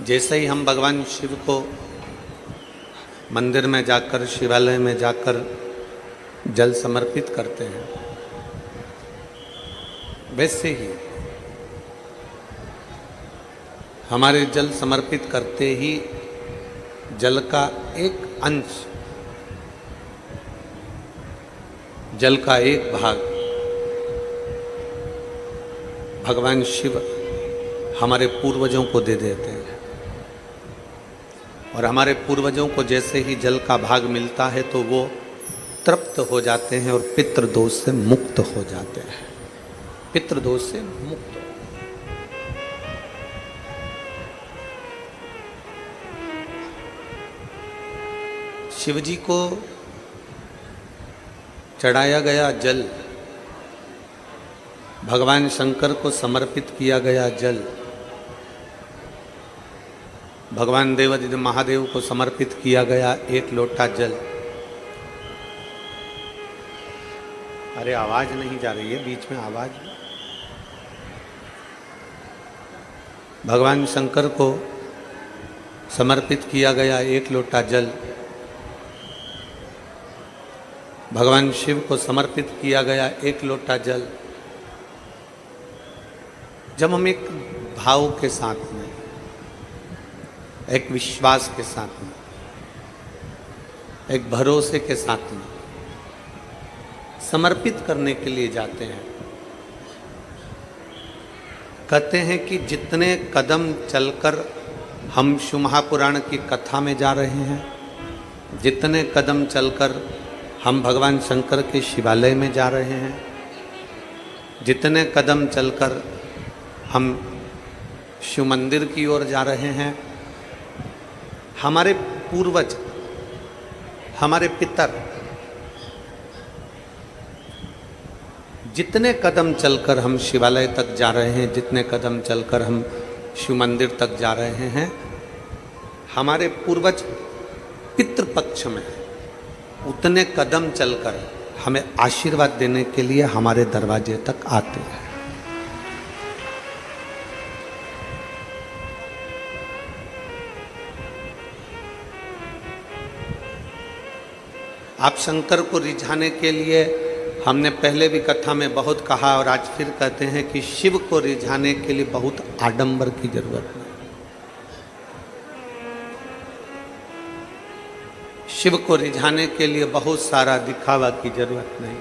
जैसे ही हम भगवान शिव को मंदिर में जाकर, शिवालय में जाकर जल समर्पित करते हैं, वैसे ही हमारे जल समर्पित करते ही जल का एक अंश, जल का एक भाग भगवान शिव हमारे पूर्वजों को दे देते हैं। और हमारे पूर्वजों को जैसे ही जल का भाग मिलता है तो वो तृप्त हो जाते हैं और पितृदोष से मुक्त हो जाते हैं। पितृदोष से मुक्त। शिव जी को चढ़ाया गया जल, भगवान शंकर को समर्पित किया गया जल, भगवान देवादिदेव महादेव को समर्पित किया गया एक लोटा जल। अरे आवाज नहीं जा रही है, बीच में आवाज। भगवान शंकर को समर्पित किया गया एक लोटा जल, भगवान शिव को समर्पित किया गया एक लोटा जल। जब हम एक भाव के साथ में, एक विश्वास के साथ में, एक भरोसे के साथ में समर्पित करने के लिए जाते हैं, कहते हैं कि जितने कदम चलकर हम शिव महापुराण की कथा में जा रहे हैं, जितने कदम चलकर हम भगवान शंकर के शिवालय में जा रहे हैं, जितने कदम चलकर हम शिव मंदिर की ओर जा रहे हैं, हमारे पूर्वज, हमारे पितर जितने कदम चलकर हम शिवालय तक जा रहे हैं, जितने कदम चलकर हम शिव मंदिर तक जा रहे हैं, हमारे पूर्वज पितृपक्ष में उतने कदम चलकर हमें आशीर्वाद देने के लिए हमारे दरवाजे तक आते हैं। आप शंकर को रिझाने के लिए, हमने पहले भी कथा में बहुत कहा और आज फिर कहते हैं कि शिव को रिझाने के लिए बहुत आडंबर की जरूरत नहीं। शिव को रिझाने के लिए बहुत सारा दिखावा की जरूरत नहीं।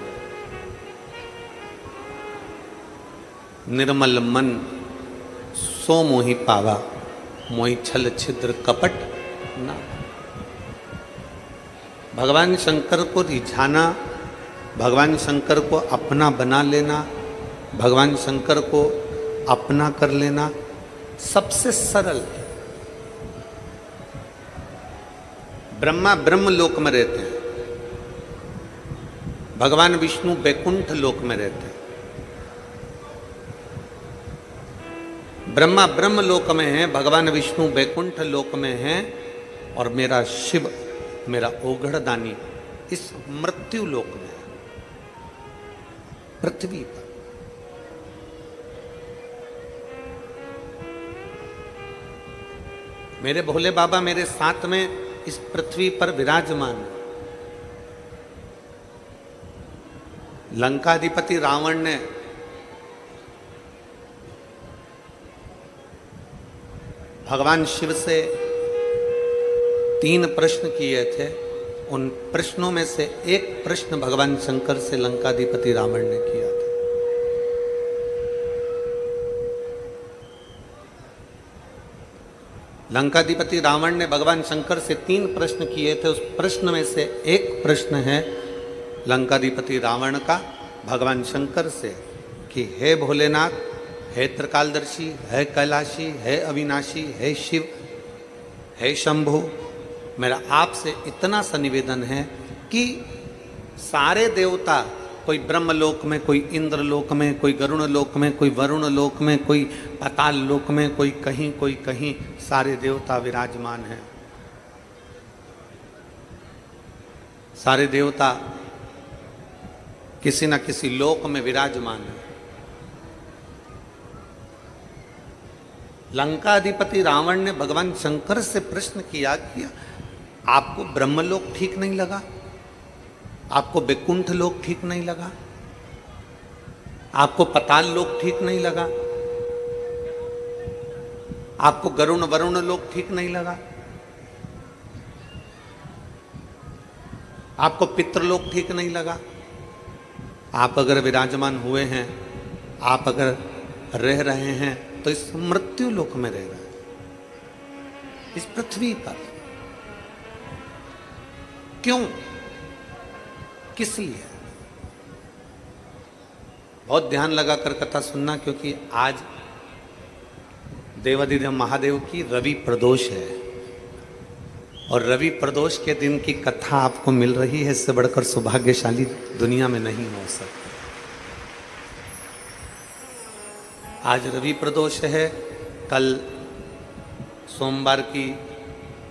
निर्मल मन सो मोहि पावा, मोहि छल छिद्र कपट ना। भगवान शंकर को रिझाना, भगवान शंकर को अपना बना लेना, भगवान शंकर को अपना कर लेना सबसे सरल है। ब्रह्मा ब्रह्म लोक में रहते हैं, भगवान विष्णु बैकुंठ लोक में रहते हैं। ब्रह्मा ब्रह्म लोक में है, भगवान विष्णु बैकुंठ लोक में है, और मेरा शिव, मेरा ओघड़दानी इस मृत्यु लोक में है, पृथ्वी पर। मेरे भोले बाबा मेरे साथ में इस पृथ्वी पर विराजमान है। लंकाधिपति रावण ने भगवान शिव से 3 प्रश्न किए थे। उन प्रश्नों में से एक प्रश्न भगवान शंकर से लंकाधिपति रावण ने किया था। लंकाधिपति रावण ने भगवान शंकर से 3 प्रश्न किए थे। उस प्रश्न में से एक प्रश्न है लंकाधिपति रावण का भगवान शंकर से कि हे भोलेनाथ, हे त्रिकालदर्शी, हे कैलाशी, हे अविनाशी, हे शिव, हे शंभु, मेरा आपसे इतना सा निवेदन है कि सारे देवता, कोई ब्रह्मलोक में, कोई इंद्रलोक में, कोई गरुण लोक में, कोई वरुण लोक में, कोई पाताल लोक में, कोई कहीं, सारे देवता विराजमान हैं। सारे देवता किसी न किसी लोक में विराजमान है। लंका अधिपति रावण ने भगवान शंकर से प्रश्न किया कि आपको ब्रह्मलोक ठीक नहीं लगा, आपको वैकुंठ लोक ठीक नहीं लगा, आपको पाताल लोक ठीक नहीं लगा, आपको गरुण वरुण लोक ठीक नहीं लगा, आपको पितृलोक ठीक नहीं लगा। आप अगर विराजमान हुए हैं, आप अगर रह रहे हैं तो इस मृत्यु लोक में रह रहे हैं, इस पृथ्वी पर। क्यों, किस लिए? बहुत ध्यान लगाकर कथा सुनना, क्योंकि आज देवाधिदेव महादेव की रवि प्रदोष है और रवि प्रदोष के दिन की कथा आपको मिल रही है। इससे बढ़कर सौभाग्यशाली दुनिया में नहीं हो सकता। आज रवि प्रदोष है, कल सोमवार की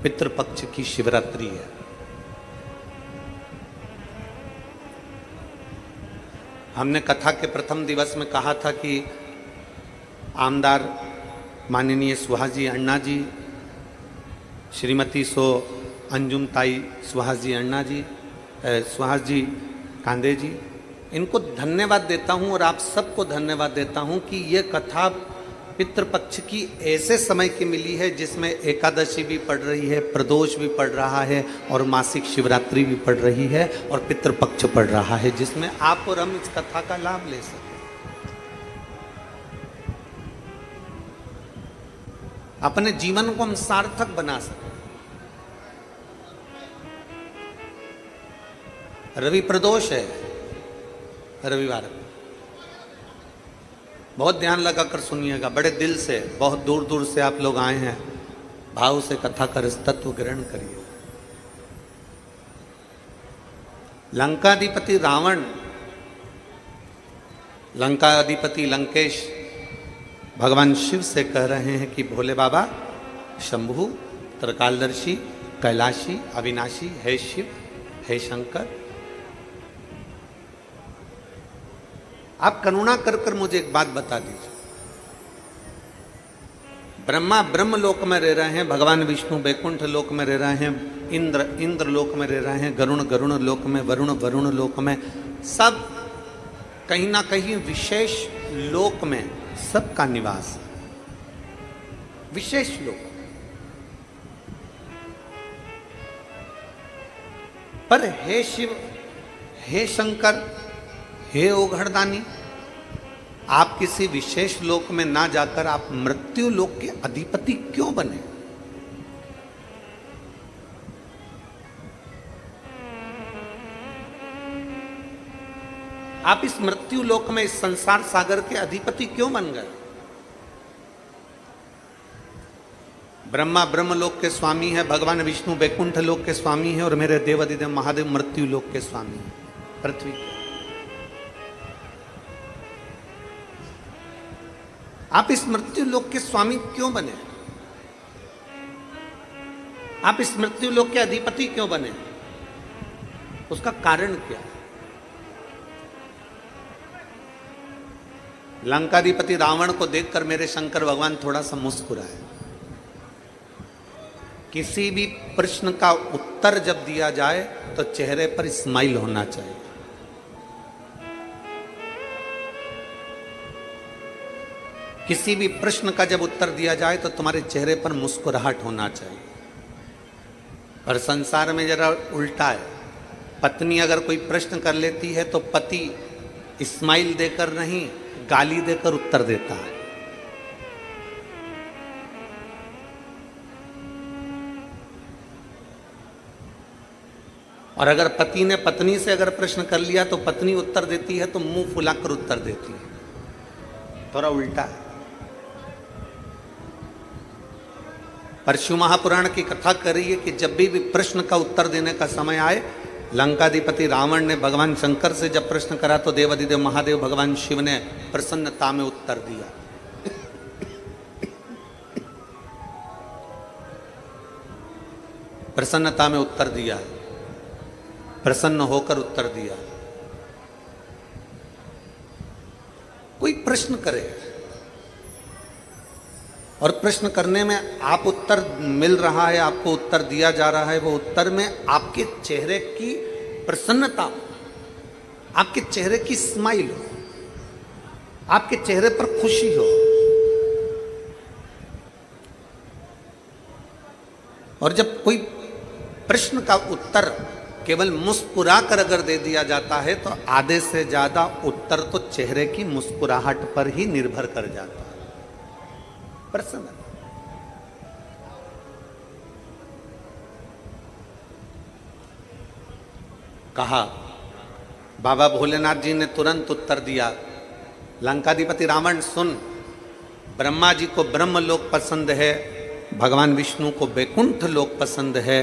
पितृपक्ष की शिवरात्रि है। हमने कथा के प्रथम दिवस में कहा था कि आमदार माननीय सुहाजी अण्णा जी, श्रीमती सो अंजुम ताई सुहास जी अण्णा जी, सुहास जी कांदे जी, इनको धन्यवाद देता हूं और आप सबको धन्यवाद देता हूं कि ये कथा पितृपक्ष की ऐसे समय की मिली है जिसमें एकादशी भी पड़ रही है, प्रदोष भी पड़ रहा है और मासिक शिवरात्रि भी पड़ रही है और पितृपक्ष पड़ रहा है, जिसमें आप और हम इस कथा का लाभ ले सकें। अपने जीवन को हम सार्थक बना सकें। रवि प्रदोष है, रविवार। बहुत ध्यान लगाकर सुनिएगा, बड़े दिल से, बहुत दूर दूर से आप लोग आए हैं, भाव से कथा का तत्व ग्रहण करिए। लंकाधिपति रावण, लंकाधिपति लंकेश भगवान शिव से कह रहे हैं कि भोले बाबा, शंभु, त्रिकालदर्शी, कैलाशी, अविनाशी, हे शिव, हे शंकर, आप करुणा कर कर मुझे एक बात बता दीजिए। ब्रह्मा ब्रह्म लोक में रह रहे हैं, भगवान विष्णु वैकुंठ लोक में रह रहे हैं, इंद्र इंद्र लोक में रह रहे हैं, गरुण गरुण लोक में, वरुण वरुण लोक में, सब कहीं ना कहीं विशेष लोक में सबका निवास है, विशेष लोक। पर हे शिव, हे शंकर, हे ओघड़दानी, आप किसी विशेष लोक में ना जाकर आप मृत्यु लोक के अधिपति क्यों बने? आप इस मृत्यु लोक में, इस संसार सागर के अधिपति क्यों बन गए? ब्रह्मा ब्रह्म लोक के स्वामी है, भगवान विष्णु वैकुंठ लोक के स्वामी है और मेरे देवाधिदेव महादेव मृत्यु लोक के स्वामी है, पृथ्वी के। आप इस मृत्यु लोक के स्वामी क्यों बने? आप इस मृत्यु लोक के अधिपति क्यों बने? उसका कारण क्या? लंकाधिपति रावण को देखकर मेरे शंकर भगवान थोड़ा सा मुस्कुराए। किसी भी प्रश्न का उत्तर जब दिया जाए तो चेहरे पर स्माइल होना चाहिए। किसी भी प्रश्न का जब उत्तर दिया जाए तो तुम्हारे चेहरे पर मुस्कुराहट होना चाहिए। और संसार में जरा उल्टा है, पत्नी अगर कोई प्रश्न कर लेती है तो पति स्माइल देकर नहीं, गाली देकर उत्तर देता है। और अगर पति ने पत्नी से अगर प्रश्न कर लिया तो पत्नी उत्तर देती है तो मुंह फुलाकर उत्तर देती है। थोड़ा उल्टा है। परशु महापुराण की कथा कर रही है कि जब भी प्रश्न का उत्तर देने का समय आए, लंकाधिपति रावण ने भगवान शंकर से जब प्रश्न करा तो देवाधिदेव महादेव भगवान शिव ने प्रसन्नता में उत्तर दिया। प्रसन्नता में उत्तर दिया, प्रसन्न होकर उत्तर दिया। कोई प्रश्न करे और प्रश्न करने में आप उत्तर मिल रहा है, आपको उत्तर दिया जा रहा है, वो उत्तर में आपके चेहरे की प्रसन्नता, आपके चेहरे की स्माइल हो, आपके चेहरे पर खुशी हो। और जब कोई प्रश्न का उत्तर केवल मुस्कुरा कर अगर दे दिया जाता है तो आधे से ज्यादा उत्तर तो चेहरे की मुस्कुराहट पर ही निर्भर कर जाता है। प्रसन्न कहा, बाबा भोलेनाथ जी ने तुरंत उत्तर दिया, लंकाधिपति रावण सुन, ब्रह्मा जी को ब्रह्मलोक पसंद है, भगवान विष्णु को वैकुंठ लोक पसंद है,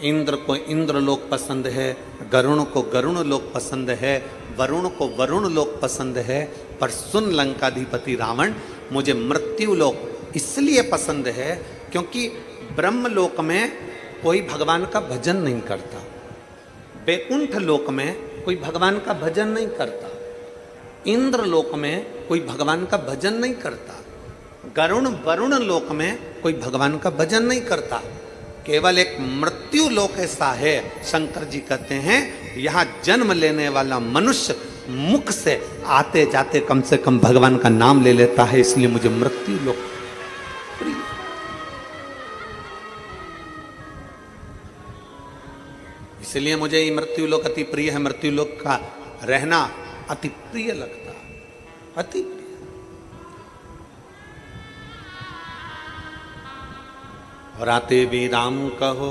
इंद्र को इंद्र लोक पसंद है, गरुण को गरुण लोक पसंद है, वरुण को वरुण लोक पसंद है, पर सुन लंकाधिपति रावण, मुझे मृत्यु लोक इसलिए पसंद है क्योंकि ब्रह्मलोक में कोई भगवान का भजन नहीं करता, वैकुंठ लोक में कोई भगवान का भजन नहीं करता, इंद्र लोक में कोई भगवान का भजन नहीं करता, गरुण वरुण लोक में कोई भगवान का भजन नहीं करता, केवल एक मृत्यु लोक ऐसा है। शंकर जी कहते हैं यहां जन्म लेने वाला मनुष्य मुख से आते जाते कम से कम भगवान का नाम ले लेता है, इसलिए मुझे मृत्यु लोक प्रिय। इसलिए मुझे ये मृत्यु लोक अति प्रिय है, मृत्यु लोक का रहना अति प्रिय लगता, अति प्रिय। और आते भी राम कहो,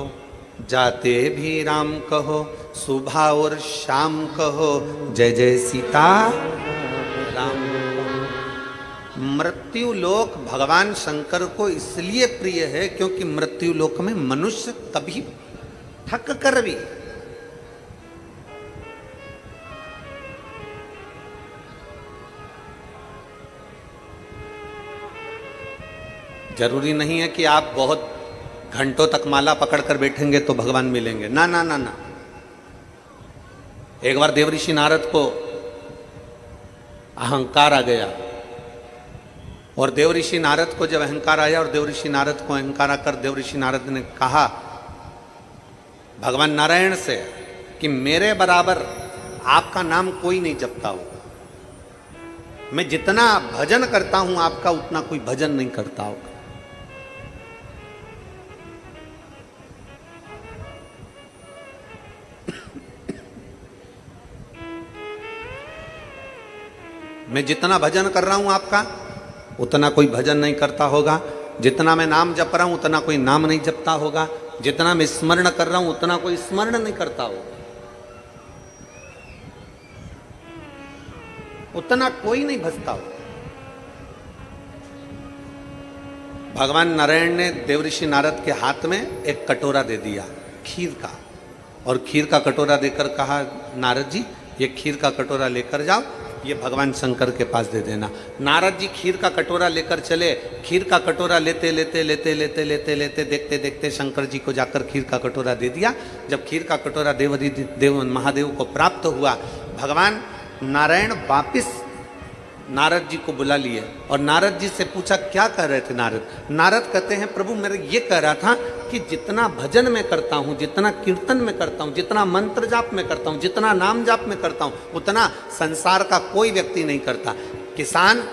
जाते भी राम कहो, सुबह और शाम कहो, जय जय सीता राम। मृत्यु लोक भगवान शंकर को इसलिए प्रिय है क्योंकि मृत्यु लोक में मनुष्य कभी थक कर भी जरूरी नहीं है कि आप बहुत घंटों तक माला पकड़कर बैठेंगे तो भगवान मिलेंगे, ना ना ना ना। एक बार देवऋषि नारद को अहंकार आ गया, और देवऋषि नारद को जब अहंकार आया और देवऋषि नारद को अहंकार आकर देवऋषि नारद ने कहा भगवान नारायण से कि मेरे बराबर आपका नाम कोई नहीं जपता होगा, मैं जितना भजन करता हूं आपका उतना कोई भजन नहीं करता होगा। मैं जितना भजन कर रहा हूं आपका उतना कोई भजन नहीं करता होगा, जितना मैं नाम जप रहा हूं उतना कोई नाम नहीं जपता होगा, जितना मैं स्मरण कर रहा हूं उतना कोई स्मरण नहीं करता होगा, उतना कोई नहीं भजता होगा। भगवान नारायण ने देवऋषि नारद के हाथ में एक कटोरा दे दिया खीर का, और खीर का कटोरा देकर कहा नारद जी ये खीर का कटोरा लेकर जाओ, ये भगवान शंकर के पास दे देना। नारद जी खीर का कटोरा लेकर चले, खीर का कटोरा लेते लेते लेते लेते लेते लेते देखते देखते शंकर जी को जाकर खीर का कटोरा दे दिया। जब खीर का कटोरा देव महादेव को प्राप्त हुआ, भगवान नारायण वापिस नारद जी को बुला लिए और नारद जी से पूछा क्या कह रहे थे नारद। नारद कहते हैं प्रभु मेरे ये कह रहा था कि जितना भजन में करता हूँ, जितना कीर्तन में करता हूँ, जितना मंत्र जाप में करता हूँ, जितना नाम जाप में करता हूँ, उतना संसार का कोई व्यक्ति नहीं करता। किसान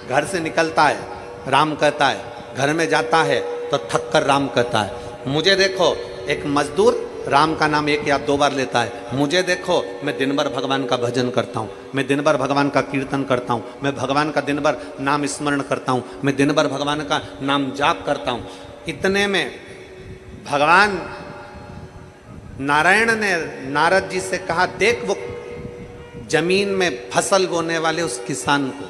घर से निकलता है राम कहता है, घर में जाता है तो थक कर राम कहता है। मुझे देखो एक मजदूर राम का नाम 1 या 2 बार लेता है, मुझे देखो मैं दिन भर भगवान का भजन करता हूँ, मैं दिन भर भगवान का कीर्तन करता हूँ, मैं भगवान का दिन भर नाम स्मरण करता हूँ, मैं दिन भर भगवान का नाम जाप करता हूँ। इतने में भगवान नारायण ने नारद जी से कहा देख वो जमीन में फसल बोने वाले उस किसान को,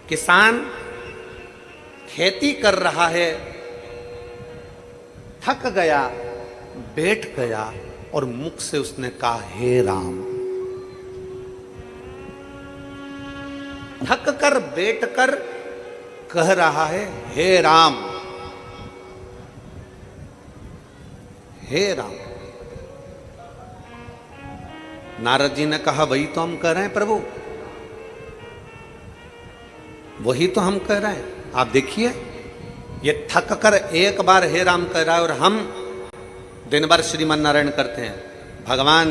किसान खेती कर रहा है, थक गया, बैठ गया और मुख से उसने कहा हे राम। थक कर बैठ कर कह रहा है हे राम, हे राम। नारद जी ने कहा वही तो हम कह रहे हैं प्रभु, वही तो हम कह रहे हैं। आप देखिए, ये थक कर एक बार हे राम कह रहा है और हम दिन भर श्रीमन नारायण करते हैं। भगवान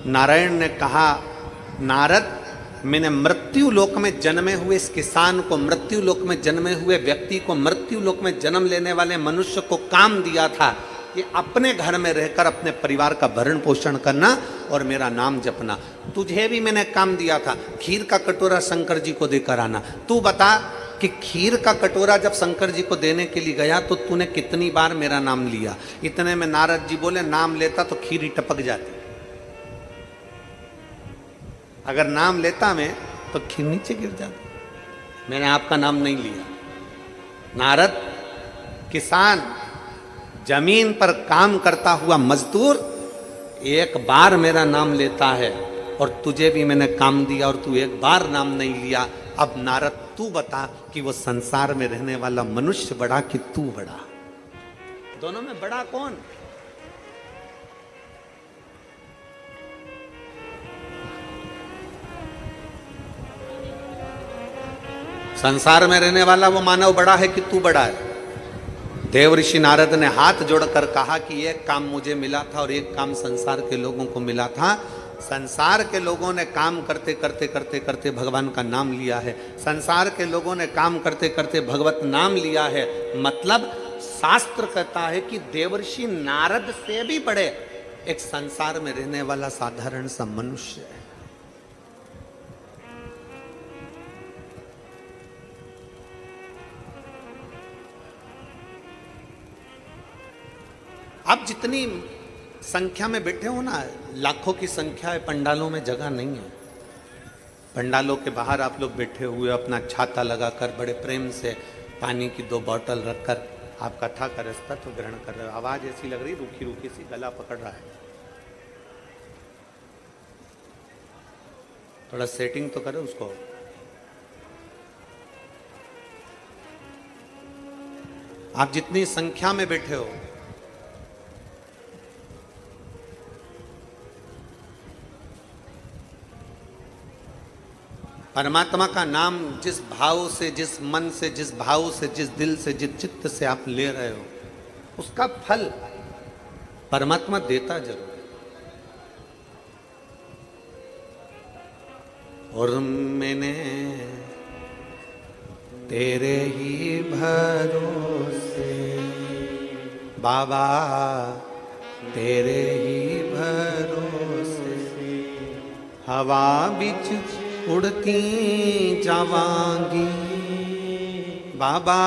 नारायण ने कहा, नारद मैंने मृत्यु लोक में जन्मे हुए इस किसान को, मृत्यु लोक में जन्मे हुए व्यक्ति को, मृत्यु लोक में जन्म लेने वाले मनुष्य को काम दिया था कि अपने घर में रहकर अपने परिवार का भरण पोषण करना और मेरा नाम जपना। तुझे भी मैंने काम दिया था, खीर का कटोरा शंकर जी को देकर आना। तू बता कि खीर का कटोरा जब शंकर जी को देने के लिए गया तो तूने कितनी बार मेरा नाम लिया? इतने में नारद जी बोले, नाम लेता तो खीर ही टपक जाती, अगर नाम लेता मैं तो खीर नीचे गिर जाती। मैंने आपका नाम नहीं लिया। नारद, किसान, जमीन पर काम करता हुआ मजदूर एक बार मेरा नाम लेता है और तुझे भी मैंने काम दिया और तू एक बार नाम नहीं लिया। अब नारद तू बता कि वो संसार में रहने वाला मनुष्य बड़ा कि तू बड़ा? दोनों में बड़ा कौन? संसार में रहने वाला वो मानव बड़ा है कि तू बड़ा है? देव ऋषि नारद ने हाथ जोड़कर कहा कि एक काम मुझे मिला था और एक काम संसार के लोगों को मिला था। संसार के लोगों ने काम करते करते करते करते भगवान का नाम लिया है। संसार के लोगों ने काम करते करते भगवत नाम लिया है। मतलब शास्त्र कहता है कि देवर्षि नारद से भी बड़े एक संसार में रहने वाला साधारण सा मनुष्य है। आप जितनी संख्या में बैठे हो ना, लाखों की संख्या है, पंडालों में जगह नहीं है। पंडालों के बाहर आप लोग बैठे हुए अपना छाता लगाकर बड़े प्रेम से पानी की 2 बोतल रखकर आप कथा का रस्तत्व ग्रहण कर रहे हो। आवाज ऐसी लग रही रूखी रूखी सी, गला पकड़ रहा है। थोड़ा सेटिंग तो करो उसको। आप जितनी संख्या में बैठे हो, परमात्मा का नाम जिस भाव से, जिस मन से, जिस भाव से, जिस दिल से, जिस चित्त से आप ले रहे हो, उसका फल परमात्मा देता जरूर है। और मैंने तेरे ही भरोसे बाबा, तेरे ही भरोसे हवा बिच उड़ती जावांगी बाबा,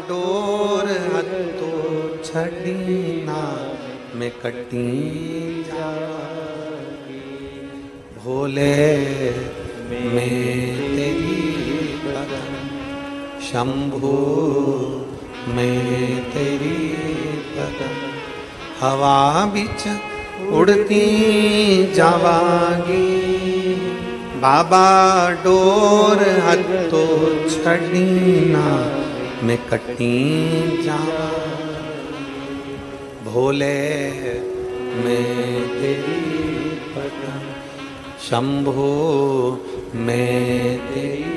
डोर हथो छड़ी ना मैं कटी जावांगी। भोले मैं तेरी परम, शंभु मैं तेरी परम, हवा बिच उड़ती जावांगी बाबा, डोर हथो छड़ी ना मैं कटी जावा। भोले मैं तेरी परम, शंभो मैं तेरी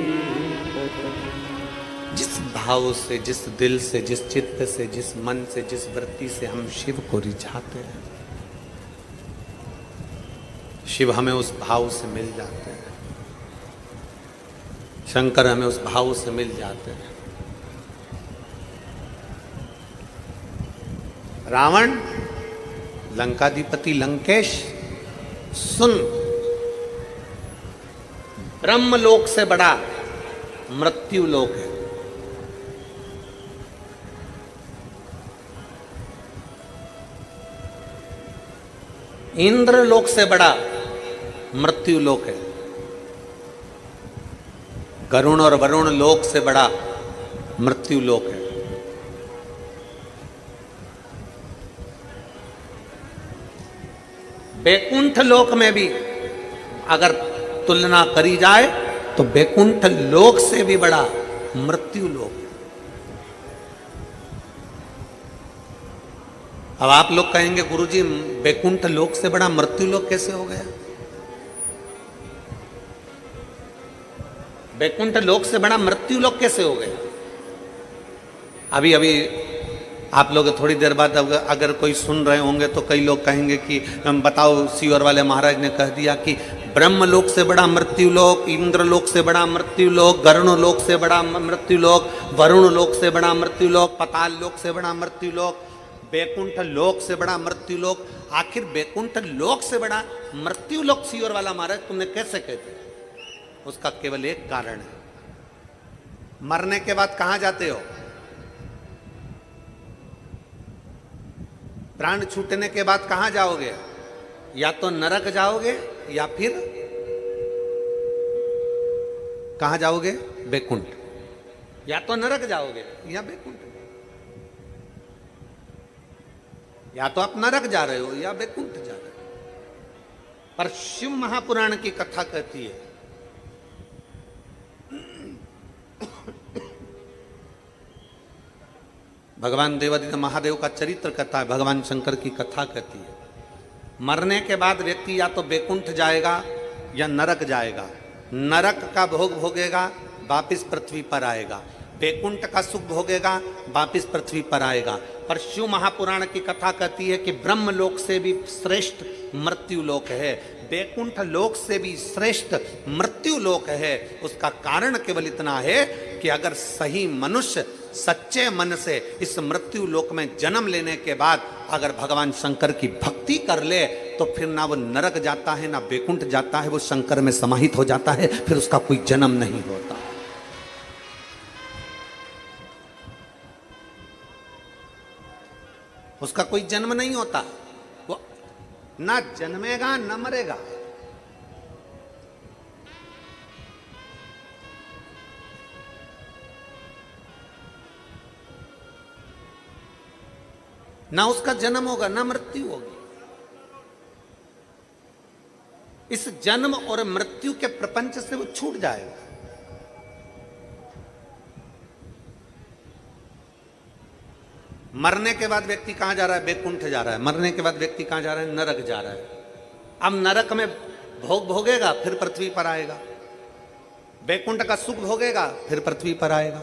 परम। जिस भाव से, जिस दिल से, जिस चित्त से, जिस मन से, जिस वृत्ति से हम शिव को रिझाते हैं, शिव हमें उस भाव से मिल जाते हैं। शंकर हमें उस भाव से मिल जाते हैं। रावण, लंकाधिपति लंकेश, सुन, ब्रह्मलोक से बड़ा मृत्यु लोक है। इंद्र लोक से बड़ा मृत्यु लोक है। गरुण और वरुण लोक से बड़ा मृत्यु लोक है। बैकुंठ लोक में भी अगर तुलना करी जाए तो बैकुंठ लोक से भी बड़ा मृत्यु लोक है। अब आप लोग कहेंगे गुरुजी बैकुंठ लोक से बड़ा मृत्यु लोक कैसे हो गया? बैकुंठ लोक से बड़ा मृत्यु लोक कैसे हो गया? अभी अभी आप लोग थोड़ी देर बाद अगर कोई सुन रहे होंगे तो कई लोग कहेंगे कि बताओ सीवर वाले महाराज ने कह दिया कि ब्रह्म लोक से बड़ा मृत्यु लोक, इंद्र लोक से बड़ा मृत्यु लोक, गरुण लोक से बड़ा मृत्यु लोक, वरुण लोक से बड़ा मृत्यु लोक, पताल लोक से बड़ा मृत्यु लोक, बैकुंठ लोक से बड़ा मृत्यु लोक। आखिर बैकुंठ लोक से बड़ा मृत्यु लोक सीवर वाला महाराज तुमने कैसे कह दिया? उसका केवल एक कारण है, मरने के बाद कहां जाते हो? प्राण छूटने के बाद कहां जाओगे? या तो नरक जाओगे या फिर कहां जाओगे? बैकुंठ। या तो नरक जाओगे या बैकुंठ। या तो आप नरक जा रहे हो या बैकुंठ जा रहे हो। पर शिव महापुराण की कथा कहती है भगवान देवादिदेव महादेव का चरित्र कहता है, भगवान शंकर की कथा कहती है मरने के बाद व्यक्ति या तो बैकुंठ जाएगा या नरक जाएगा। नरक का भोग भोगेगा, वापिस पृथ्वी पर आएगा। बैकुंठ का सुख भोगेगा, वापिस पृथ्वी पर आएगा। पर शिव महापुराण की कथा कहती है कि ब्रह्म लोक से भी श्रेष्ठ मृत्यु लोक है, बैकुंठ लोक से भी श्रेष्ठ मृत्यु लोक है। उसका कारण केवल इतना है कि अगर सही मनुष्य सच्चे मन से इस मृत्यु लोक में जन्म लेने के बाद अगर भगवान शंकर की भक्ति कर ले तो फिर ना वो नरक जाता है ना बैकुंठ जाता है, वो शंकर में समाहित हो जाता है, फिर उसका कोई जन्म नहीं होता। उसका कोई जन्म नहीं होता, वो ना जन्मेगा ना मरेगा। ना उसका जन्म होगा ना मृत्यु होगी। इस जन्म और मृत्यु के प्रपंच से वो छूट जाएगा। मरने के बाद व्यक्ति कहां जा रहा है? बैकुंठ जा रहा है। मरने के बाद व्यक्ति कहां जा रहा है? नरक जा रहा है। अब नरक में भोग भोगेगा, फिर पृथ्वी पर आएगा। बैकुंठ का सुख भोगेगा, फिर पृथ्वी पर आएगा।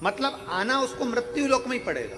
मतलब आना उसको मृत्यु लोक में ही पड़ेगा।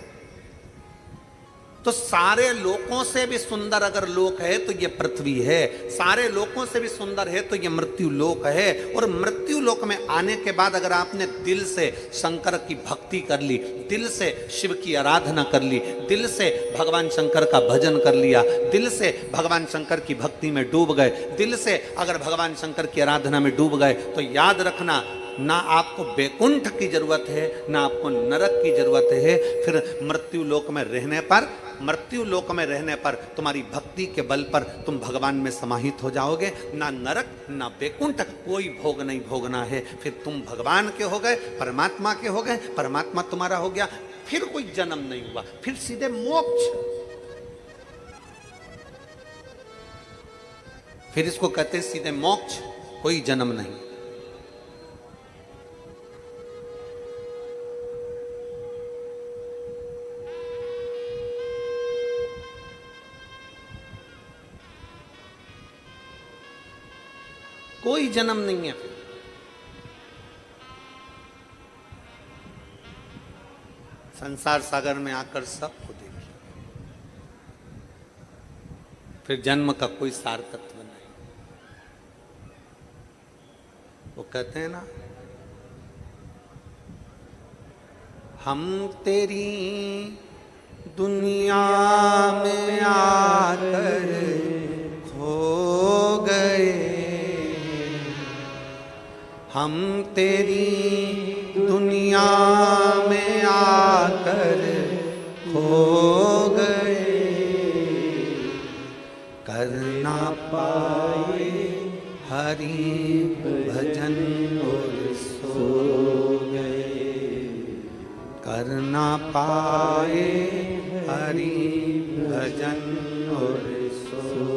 तो सारे लोकों से भी सुंदर अगर लोक है तो ये पृथ्वी है, सारे लोकों से भी सुंदर है तो ये मृत्यु लोक है। और मृत्यु लोक में आने के बाद अगर आपने दिल से शंकर की भक्ति कर ली, दिल से शिव की आराधना कर ली, दिल से भगवान शंकर का भजन कर लिया, दिल से भगवान शंकर की भक्ति में डूब गए, दिल से अगर भगवान शंकर की आराधना में डूब गए, तो याद रखना ना आपको बैकुंठ की जरूरत है ना आपको नरक की जरूरत है। फिर मृत्यु लोक में रहने पर, मृत्यु लोक में रहने पर तुम्हारी भक्ति के बल पर तुम भगवान में समाहित हो जाओगे। ना नरक ना बैकुंठ कोई भोग नहीं भोगना है। फिर तुम भगवान के हो गए, परमात्मा के हो गए, परमात्मा तुम्हारा हो गया। फिर कोई जन्म नहीं हुआ, फिर सीधे मोक्ष। फिर इसको कहते हैं सीधे मोक्ष, कोई जन्म नहीं। कोई जन्म नहीं है। फिर संसार सागर में आकर सबको देखिए, फिर जन्म का कोई सार्थत्व नहीं। वो कहते हैं ना, हम तेरी दुनिया में आकर खो गए, हम तेरी दुनिया में आकर खो गए, कर ना पाए हरि भजन और सो गए, कर ना पाए हरि भजन और सो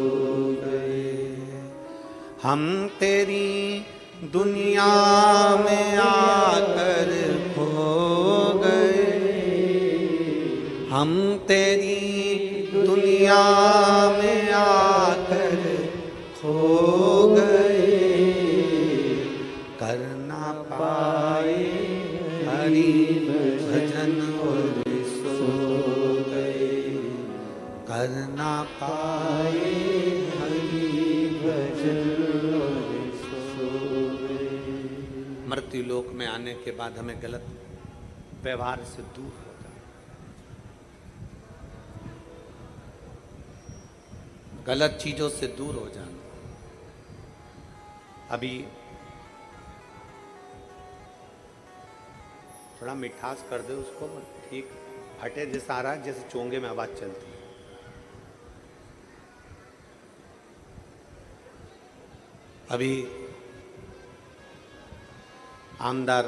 गए। हम तेरी दुनिया में आकर खो गए, हम तेरी दुनिया में आकर खो गए, कर ना पाए हरि भजन और सो गए, कर ना पाए हरि भजन और सो गए। मृत्यु लोक में आने के बाद हमें गलत व्यवहार से दूर हो जाना, गलत चीजों से दूर हो जाना। अभी थोड़ा मिठास कर दे उसको, ठीक फटे जैसा आ रहा है, जैसे चोंगे में आवाज चलती है। अभी आमदार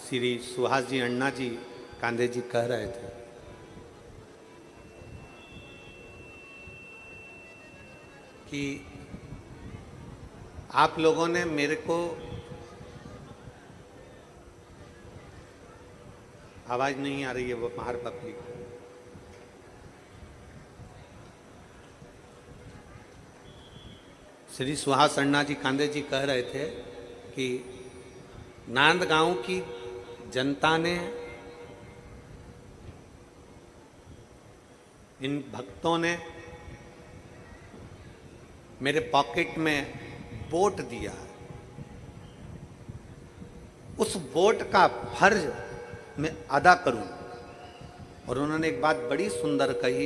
श्री सुहास जी अण्णा जी कांदे जी कह रहे थे कि आप लोगों ने मेरे को, आवाज नहीं आ रही है वो बाहर पब्लिक, श्री सुहास अण्णा जी कांदे जी कह रहे थे कि नांदगांव की जनता ने, इन भक्तों ने मेरे पॉकेट में वोट दिया, उस वोट का फर्ज मैं अदा करूं। और उन्होंने एक बात बड़ी सुंदर कही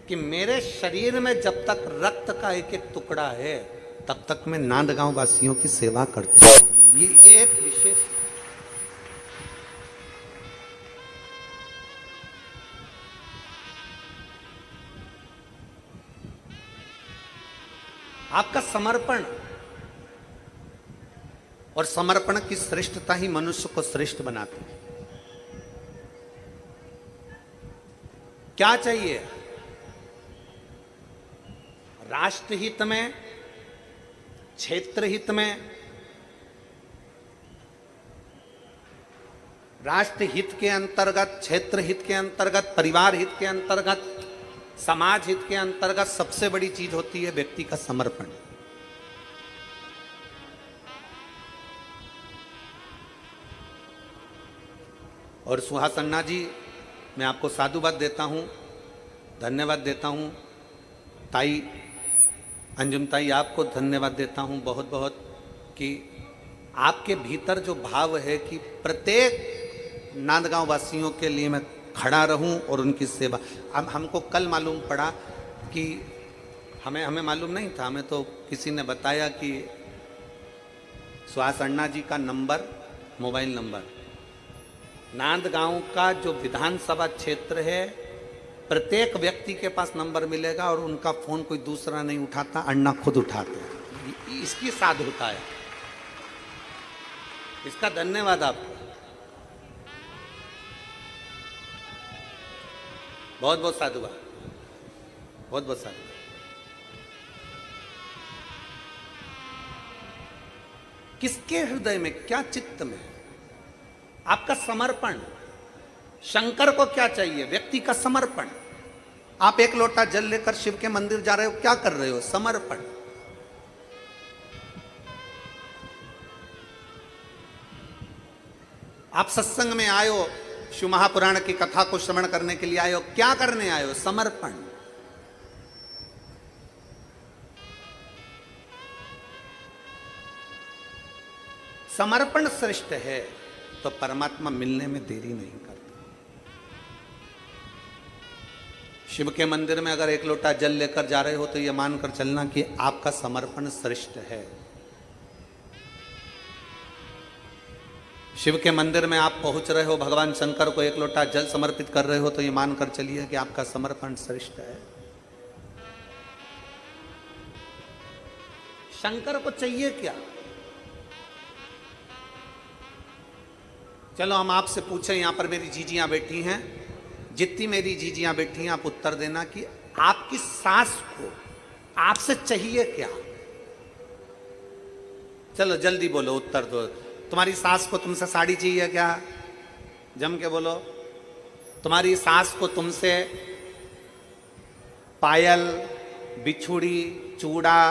कि मेरे शरीर में जब तक रक्त का एक एक टुकड़ा है तब तक मैं नांदगांव वासियों की सेवा करता हूं। ये एक विशेष, आपका समर्पण और समर्पण की श्रेष्ठता ही मनुष्य को श्रेष्ठ बनाती है। क्या चाहिए? राष्ट्र हित में, क्षेत्र हित में, राष्ट्र हित के अंतर्गत, क्षेत्र हित के अंतर्गत, परिवार हित के अंतर्गत, समाज हित के अंतर्गत सबसे बड़ी चीज होती है व्यक्ति का समर्पण। और सुहास अन्ना जी, मैं आपको साधुवाद देता हूं, धन्यवाद देता हूं। ताई अंजुम ताई, आपको धन्यवाद देता हूं बहुत बहुत कि आपके भीतर जो भाव है कि प्रत्येक नांदगांव वासियों के लिए मैं खड़ा रहूं और उनकी सेवा। हमको कल मालूम पड़ा कि हमें मालूम नहीं था, हमें तो किसी ने बताया कि सुहास अण्णा जी का नंबर, मोबाइल नंबर, नांदगांव का जो विधानसभा क्षेत्र है प्रत्येक व्यक्ति के पास नंबर मिलेगा और उनका फोन कोई दूसरा नहीं उठाता, अण्णा खुद उठाते हैं। इसकी साधुता है, इसका धन्यवाद आपको, बहुत बहुत साधुवाद, बहुत बहुत साधुवाद। किसके हृदय में, क्या चित्त में आपका समर्पण? शंकर को क्या चाहिए? व्यक्ति का समर्पण। आप एक लोटा जल लेकर शिव के मंदिर जा रहे हो, क्या कर रहे हो? समर्पण। आप सत्संग में आए हो, शिव महापुराण की कथा को श्रवण करने के लिए आए हो, क्या करने आए हो? समर्पण। समर्पण श्रेष्ठ है तो परमात्मा मिलने में देरी नहीं करता। शिव के मंदिर में अगर एक लोटा जल लेकर जा रहे हो तो यह मानकर चलना कि आपका समर्पण श्रेष्ठ है। शिव के मंदिर में आप पहुंच रहे हो, भगवान शंकर को एक लोटा जल समर्पित कर रहे हो तो यह मानकर चलिए कि आपका समर्पण श्रेष्ठ है। शंकर को चाहिए क्या? चलो हम आपसे पूछें, यहां पर मेरी जीजियां बैठी हैं, जितनी मेरी जीजियां बैठी हैं आप उत्तर देना कि आपकी सास को आपसे चाहिए क्या? चलो जल्दी बोलो, उत्तर दो। तुम्हारी सास को तुमसे साड़ी चाहिए क्या? जम के बोलो। तुम्हारी सास को तुमसे पायल, बिछुड़ी, चूड़ा,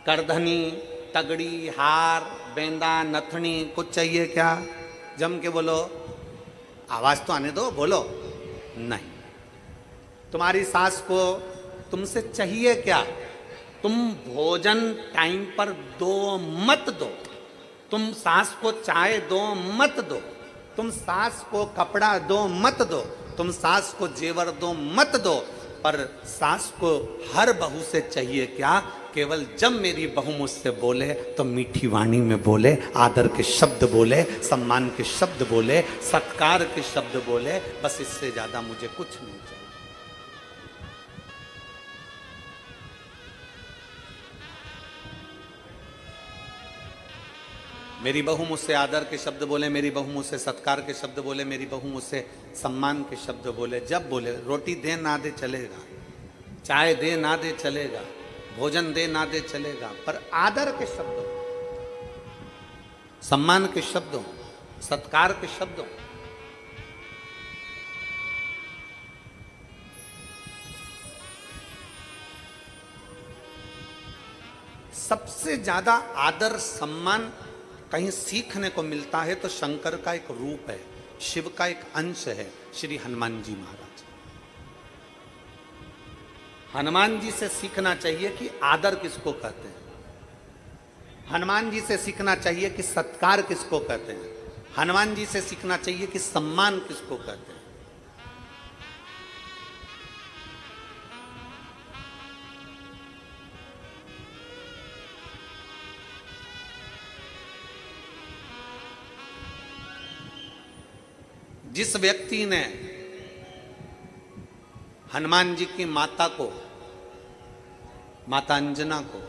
करधनी, तगड़ी, हार, बेंदा नथनी कुछ चाहिए क्या? जम के बोलो, आवाज तो आने दो, बोलो। नहीं। तुम्हारी सास को तुमसे चाहिए क्या? तुम भोजन टाइम पर दो मत दो, तुम सास को चाय दो मत दो, तुम सास को कपड़ा दो मत दो, तुम सास को जेवर दो मत दो, पर सास को हर बहू से चाहिए क्या? केवल जब मेरी बहू मुझसे बोले तो मीठी वाणी में बोले, आदर के शब्द बोले, सम्मान के शब्द बोले, सत्कार के शब्द बोले, बस इससे ज्यादा मुझे कुछ नहीं चाहिए। मेरी बहू मुझसे आदर के शब्द बोले, मेरी बहू मुझसे सत्कार के शब्द बोले, मेरी बहू मुझसे सम्मान के शब्द बोले, जब बोले, रोटी दे ना दे चलेगा, चाय दे ना दे चलेगा, भोजन दे ना दे चलेगा, पर आदर के शब्द, सम्मान के शब्दों, सत्कार के शब्दों। सबसे ज्यादा आदर सम्मान कहीं सीखने को मिलता है तो शंकर का एक रूप है, शिव का एक अंश है, श्री हनुमान जी महाराज। हनुमान जी से सीखना चाहिए कि आदर किसको कहते हैं, हनुमान जी से सीखना चाहिए कि सत्कार किसको कहते हैं, हनुमान जी से सीखना चाहिए कि सम्मान किसको कहते हैं। जिस व्यक्ति ने हनुमान जी की माता को, माता अंजना को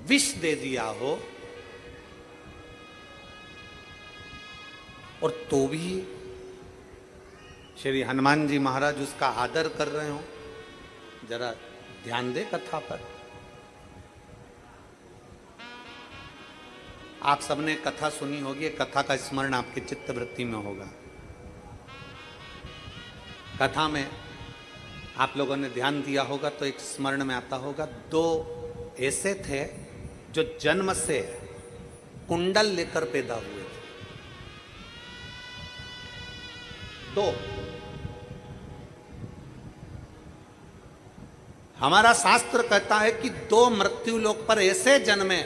विष दे दिया हो और तो भी श्री हनुमान जी महाराज उसका आदर कर रहे हो, जरा ध्यान दे कथा पर। आप सबने कथा सुनी होगी, कथा का स्मरण आपके चित्तवृत्ति में होगा। कथा में आप लोगों ने ध्यान दिया होगा तो एक स्मरण में आता होगा, दो ऐसे थे जो जन्म से कुंडल लेकर पैदा हुए थे। दो। हमारा शास्त्र कहता है कि दो मृत्यु लोक पर ऐसे जन्मे,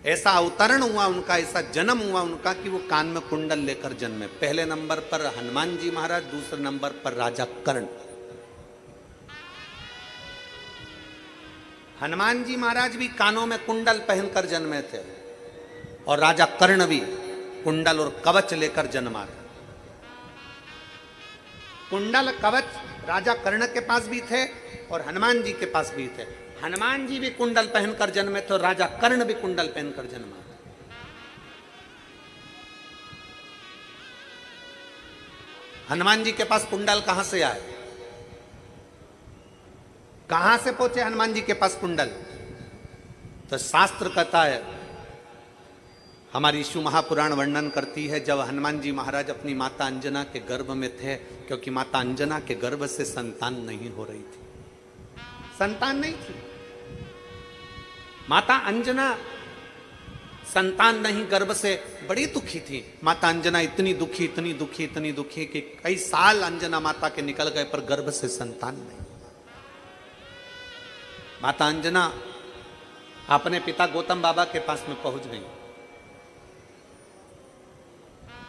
ऐसा अवतरण हुआ उनका, ऐसा जन्म हुआ उनका कि वो कान में कुंडल लेकर जन्मे। पहले नंबर पर हनुमान जी महाराज, दूसरे नंबर पर राजा कर्ण। हनुमान जी महाराज भी कानों में कुंडल पहनकर जन्मे थे और राजा कर्ण भी कुंडल और कवच लेकर जन्मा था। कुंडल कवच राजा कर्ण के पास भी थे और हनुमान जी के पास भी थे। हनुमान जी भी कुंडल पहनकर जन्मे तो राजा कर्ण भी कुंडल पहनकर जन्मा था। हनुमान जी के पास कुंडल कहां से आए, कहां से पहुंचे हनुमान जी के पास कुंडल? तो शास्त्र कहता है, हमारी शिव महापुराण वर्णन करती है, जब हनुमान जी महाराज अपनी माता अंजना के गर्भ में थे, क्योंकि माता अंजना के गर्भ से संतान नहीं हो रही थी, संतान नहीं थी। माता अंजना संतान नहीं, गर्भ से बड़ी दुखी थी। माता अंजना इतनी दुखी, इतनी दुखी, इतनी दुखी कि कई साल अंजना माता के निकल गए पर गर्भ से संतान नहीं। माता अंजना अपने पिता गौतम बाबा के पास में पहुंच गई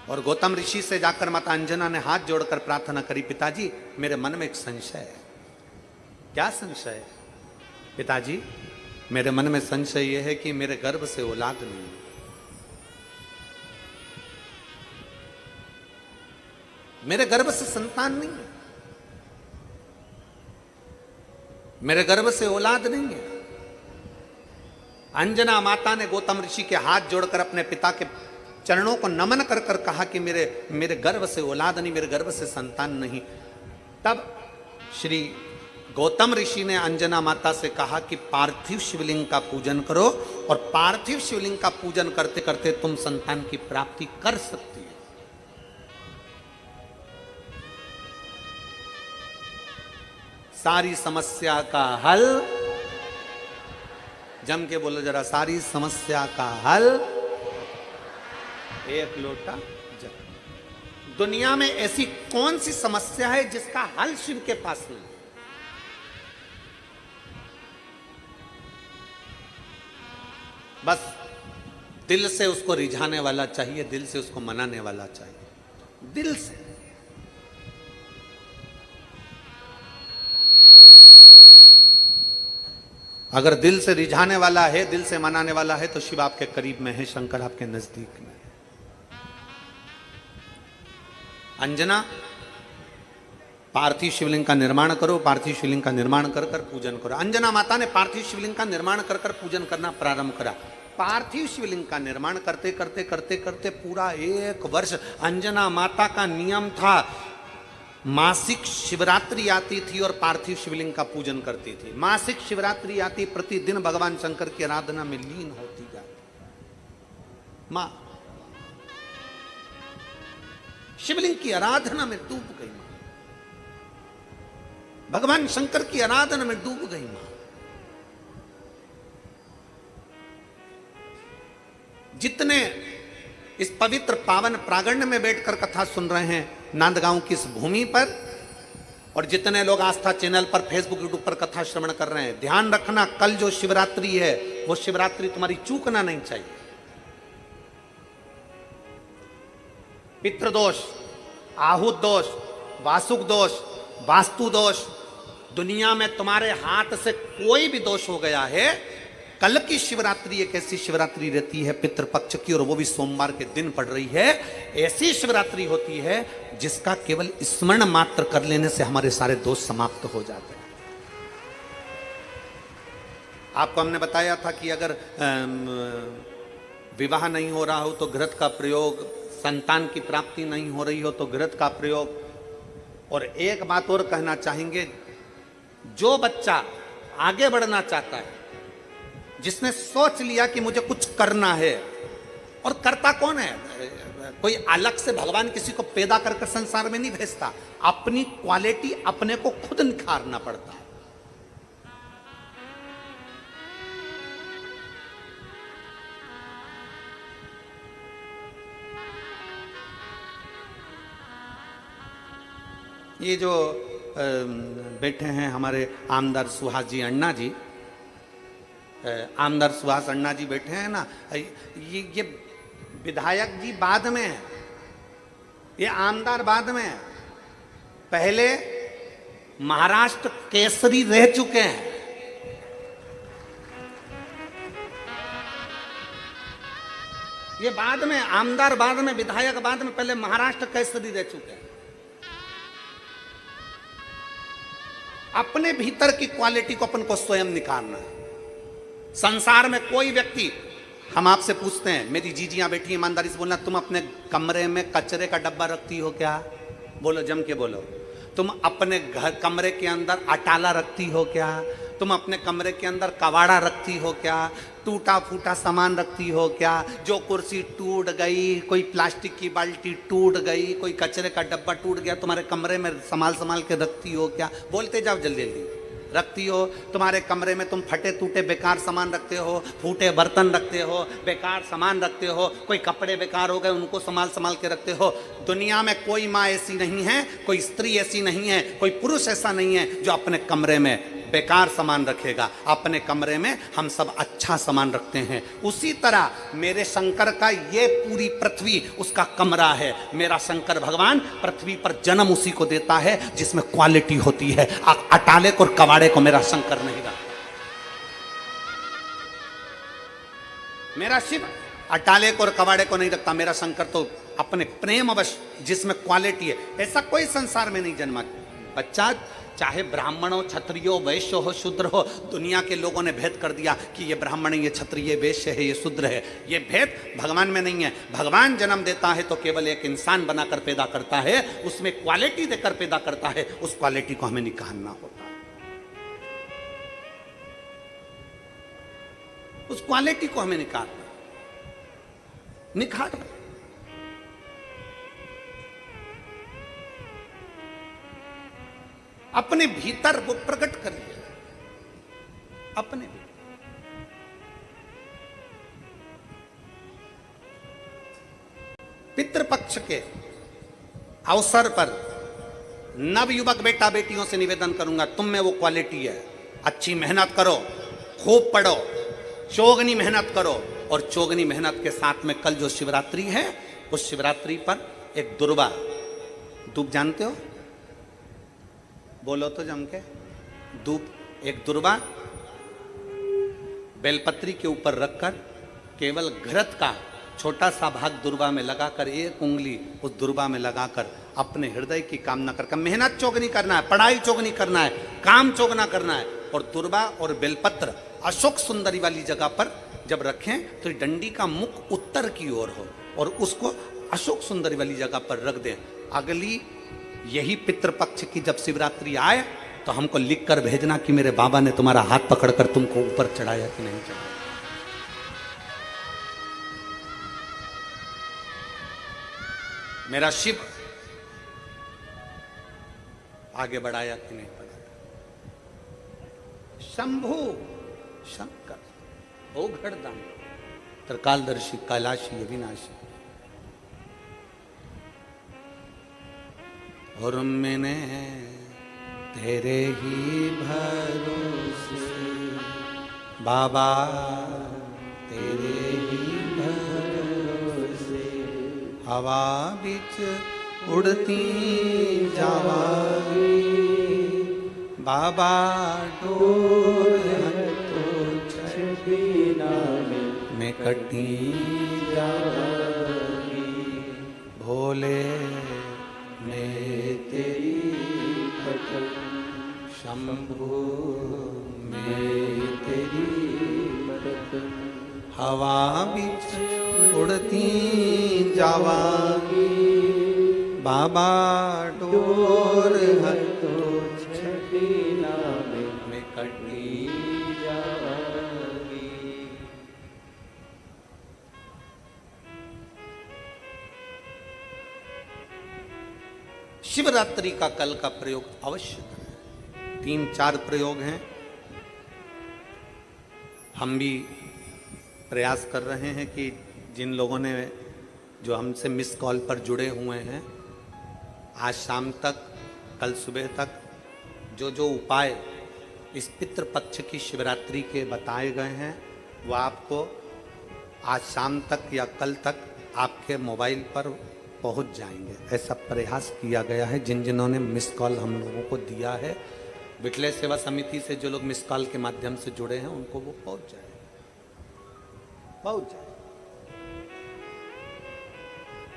और गौतम ऋषि से जाकर माता अंजना ने हाथ जोड़कर प्रार्थना करी, पिताजी मेरे मन में एक संशय है। क्या संशय है? पिताजी मेरे मन में संशय यह है कि मेरे गर्भ से औलाद नहीं है, मेरे गर्भ से संतान नहीं है, मेरे गर्भ से औलाद नहीं है। अंजना माता ने गौतम ऋषि के हाथ जोड़कर अपने पिता के चरणों को नमन कर कर कहा कि मेरे गर्भ से औलाद नहीं, मेरे गर्भ से संतान नहीं। तब श्री गौतम ऋषि ने अंजना माता से कहा कि पार्थिव शिवलिंग का पूजन करो और पार्थिव शिवलिंग का पूजन करते करते तुम संतान की प्राप्ति कर सकती हो। सारी समस्या का हल जम के बोलो जरा, सारी समस्या का हल एक लोटा जल। दुनिया में ऐसी कौन सी समस्या है जिसका हल शिव के पास नहीं? बस दिल से उसको रिझाने वाला चाहिए, दिल से उसको मनाने वाला चाहिए, दिल से। अगर दिल से रिझाने वाला है, दिल से मनाने वाला है, तो शिव आपके करीब में है, शंकर आपके नजदीक में है। अंजना, पार्थिव शिवलिंग का निर्माण करो, पार्थिव शिवलिंग का निर्माण कर कर पूजन करो। अंजना माता ने पार्थिव शिवलिंग का निर्माण कर कर पूजन करना प्रारंभ करा। पार्थिव शिवलिंग का निर्माण करते करते करते करते पूरा 1 वर्ष अंजना माता का नियम था, मासिक शिवरात्रि आती थी और पार्थिव शिवलिंग का पूजन करती थी। मासिक शिवरात्रि आती, प्रतिदिन भगवान शंकर की आराधना में लीन होती जाती। मां शिवलिंग की आराधना में डूब गई, मां भगवान शंकर की आराधना में डूब गई। मां जितने इस पवित्र पावन प्रांगण में बैठकर कथा सुन रहे हैं नांदगांव की इस भूमि पर, और जितने लोग आस्था चैनल पर, फेसबुक, यूट्यूब पर कथा श्रवण कर रहे हैं, ध्यान रखना, कल जो शिवरात्रि है वो शिवरात्रि तुम्हारी चूकना नहीं चाहिए। पितृदोष, आहुत दोष, वासुक दोष, वास्तु दोष, दुनिया में तुम्हारे हाथ से कोई भी दोष हो गया है, कल की शिवरात्रि एक ऐसी शिवरात्रि रहती है पितृपक्ष की, और वो भी सोमवार के दिन पड़ रही है। ऐसी शिवरात्रि होती है जिसका केवल स्मरण मात्र कर लेने से हमारे सारे दोष समाप्त हो जाते हैं। आपको हमने बताया था कि अगर विवाह नहीं हो रहा हो तो घृत का प्रयोग, संतान की प्राप्ति नहीं हो रही हो तो घृत का प्रयोग। और एक बात और कहना चाहेंगे, जो बच्चा आगे बढ़ना चाहता है, जिसने सोच लिया कि मुझे कुछ करना है, और करता कौन है? कोई अलग से भगवान किसी को पैदा करके संसार में नहीं भेजता, अपनी क्वालिटी अपने को खुद निखारना पड़ता है। ये जो बैठे हैं हमारे आमदार सुहास जी अण्णा जी, आमदार सुहास अण्णा जी बैठे हैं ना, ये विधायक जी बाद में है, ये आमदार बाद में है। पहले महाराष्ट्र केसरी रह चुके हैं। ये बाद में आमदार, बाद में विधायक, बाद में, पहले महाराष्ट्र केसरी रह चुके हैं। अपने भीतर की क्वालिटी को अपन को स्वयं निकालना है। संसार में कोई व्यक्ति, हम आपसे पूछते हैं, मेरी जीजियां बैठी, ईमानदारी से बोलना, तुम अपने कमरे में कचरे का डब्बा रखती हो क्या? बोलो, जम के बोलो। तुम अपने घर कमरे के अंदर अटाला रखती हो क्या? तुम अपने कमरे के अंदर कबाड़ा रखती हो क्या? टूटा फूटा सामान रखती हो क्या? जो कुर्सी टूट गई, कोई प्लास्टिक की बाल्टी टूट गई, कोई कचरे का डब्बा टूट गया, तुम्हारे कमरे में संभाल संभाल के रखती हो क्या? बोलते जाओ जल्दी जल्दी। रखती हो? तुम्हारे कमरे में तुम फटे टूटे बेकार सामान रखते हो, फूटे बर्तन रखते हो, बेकार सामान रखते हो, कोई कपड़े बेकार हो गए उनको संभाल संभाल के रखते हो। दुनिया में कोई माँ ऐसी नहीं है, कोई स्त्री ऐसी नहीं है, कोई पुरुष ऐसा नहीं है जो अपने कमरे में बेकार सामान रखेगा। अपने कमरे में हम सब अच्छा सामान रखते हैं। उसी तरह मेरे शंकर का ये पूरी पृथ्वी उसका कमरा है। मेरा शंकर भगवान पृथ्वी पर जन्म उसी को देता है जिसमें क्वालिटी होती है। अटाले को और कबाड़े को मेरा शंकर नहीं रखता। मेरा शिव अटाले को और कबाड़े को नहीं रखता। मेरा शंकर तो अपने प्रेम अवश्य जिसमें क्वालिटी है, ऐसा कोई संसार में नहीं जन्मा। बच्चा चाहे ब्राह्मण हो, क्षत्रिय हो, वैश्य हो, शूद्र हो, दुनिया के लोगों ने भेद कर दिया कि ये ब्राह्मण है, ये क्षत्रिय, ये वैश्य है, ये शूद्र है। ये भेद भगवान में नहीं है। भगवान जन्म देता है तो केवल एक इंसान बनाकर पैदा करता है, उसमें क्वालिटी देकर पैदा करता है। उस क्वालिटी को हमें निखारना होता है। उस क्वालिटी को हमें निखारना। अपने भीतर वो प्रकट करिए। अपने भीतर पितृपक्ष के अवसर पर नव युवक बेटा बेटियों से निवेदन करूंगा, तुम में वो क्वालिटी है, अच्छी मेहनत करो, खूब पढ़ो, चौगनी मेहनत करो। और चौगनी मेहनत के साथ में कल जो शिवरात्रि है, उस शिवरात्रि पर एक दुर्वा, दूब जानते हो, बोलो तो जम के, दूब, एक दुर्वा बेलपत्री के ऊपर रखकर केवल घृत का छोटा सा भाग दुर्वा में लगाकर, एक उंगली उस दुर्वा में लगाकर अपने हृदय की कामना कर, मेहनत चौगनी करना है, पढ़ाई चौगनी करना है, काम चौगना करना है। और दुर्वा और बेलपत्र अशोक सुंदरी वाली जगह पर जब रखें तो डंडी का मुख उत्तर की ओर हो और उसको अशोक सुंदरी वाली जगह पर रख दें। अगली यही पितृपक्ष की जब शिवरात्रि आए तो हमको लिख कर भेजना कि मेरे बाबा ने तुम्हारा हाथ पकड़कर तुमको ऊपर चढ़ाया कि नहीं चढ़ाया। मेरा शिव आगे बढ़ाया कि नहीं बढ़ाया। शंभु शंकर ओघड़दान त्रिकालदर्शी कैलाशी अविनाशी। और मैंने तेरे ही भरोसे बाबा, तेरे ही भरोसे हवा बिच उड़ती जावागी बाबा, डोर तो छबिना में कटी जावागी भोले मैं तेरी भजन, शंभु मैं तेरी भजन हवा बिच उड़ती जावागी बाबा, डोर तो छबिना में कटी जावागी। शिवरात्रि का कल का प्रयोग अवश्य करें। 3-4 प्रयोग हैं, हम भी प्रयास कर रहे हैं कि जिन लोगों ने जो हमसे मिस कॉल पर जुड़े हुए हैं, आज शाम तक, कल सुबह तक जो जो उपाय इस पितृपक्ष की शिवरात्रि के बताए गए हैं वो आपको आज शाम तक या कल तक आपके मोबाइल पर पहुंच जाएंगे। ऐसा प्रयास किया गया है। जिन जिन्होंने मिस कॉल हम लोगों को दिया है, विठले सेवा समिति से जो लोग मिस कॉल के माध्यम से जुड़े हैं, उनको वो पहुंच जाए।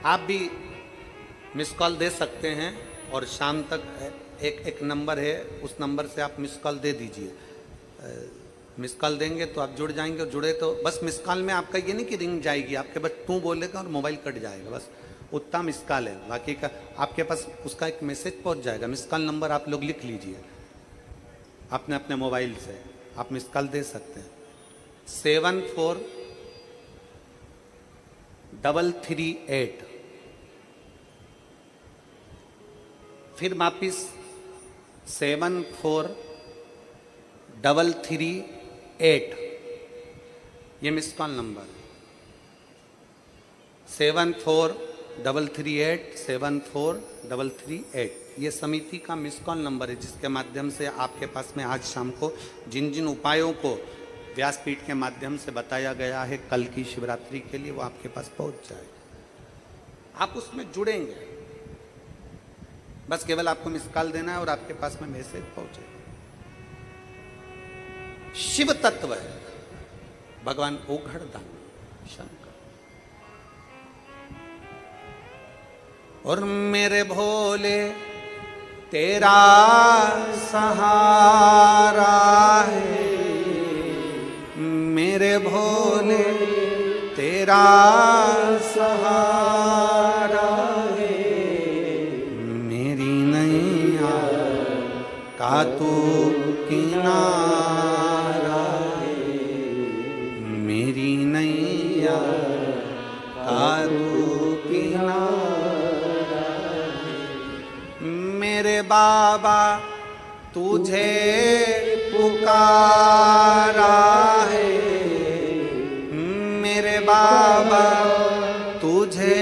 आप भी मिस कॉल दे सकते हैं और शाम तक एक नंबर है, उस नंबर से आप मिस कॉल दे दीजिए। मिस कॉल देंगे तो आप जुड़ जाएंगे, और जुड़े तो बस मिस कॉल में आपका ये नहीं कि रिंग जाएगी, आपके बस तू बोलेगा और मोबाइल कट जाएगा, बस उतना मिस कॉल है। बाकी का आपके पास उसका एक मैसेज पहुंच जाएगा। मिस कॉल नंबर आप लोग लिख लीजिए अपने अपने मोबाइल से, आप मिस कॉल दे सकते हैं। 74338। फिर वापिस 74338, ये मिस कॉल नंबर 74338 ये समिति का मिस कॉल नंबर है, जिसके माध्यम से आपके पास में आज शाम को जिन जिन उपायों को व्यासपीठ के माध्यम से बताया गया है कल की शिवरात्रि के लिए, वो आपके पास पहुंच जाए। आप उसमें जुड़ेंगे, बस केवल आपको मिस कॉल देना है और आपके पास में मैसेज पहुंचे। शिव तत्व है भगवान ओघड़दान शंकर। और मेरे भोले तेरा सहारा है, मेरे भोले तेरा सहारा है, मेरी नैया का तू किनारा है, मेरी नैया का तू किनारा है। मेरे बाबा तुझे पुकारा है, मेरे बाबा तुझे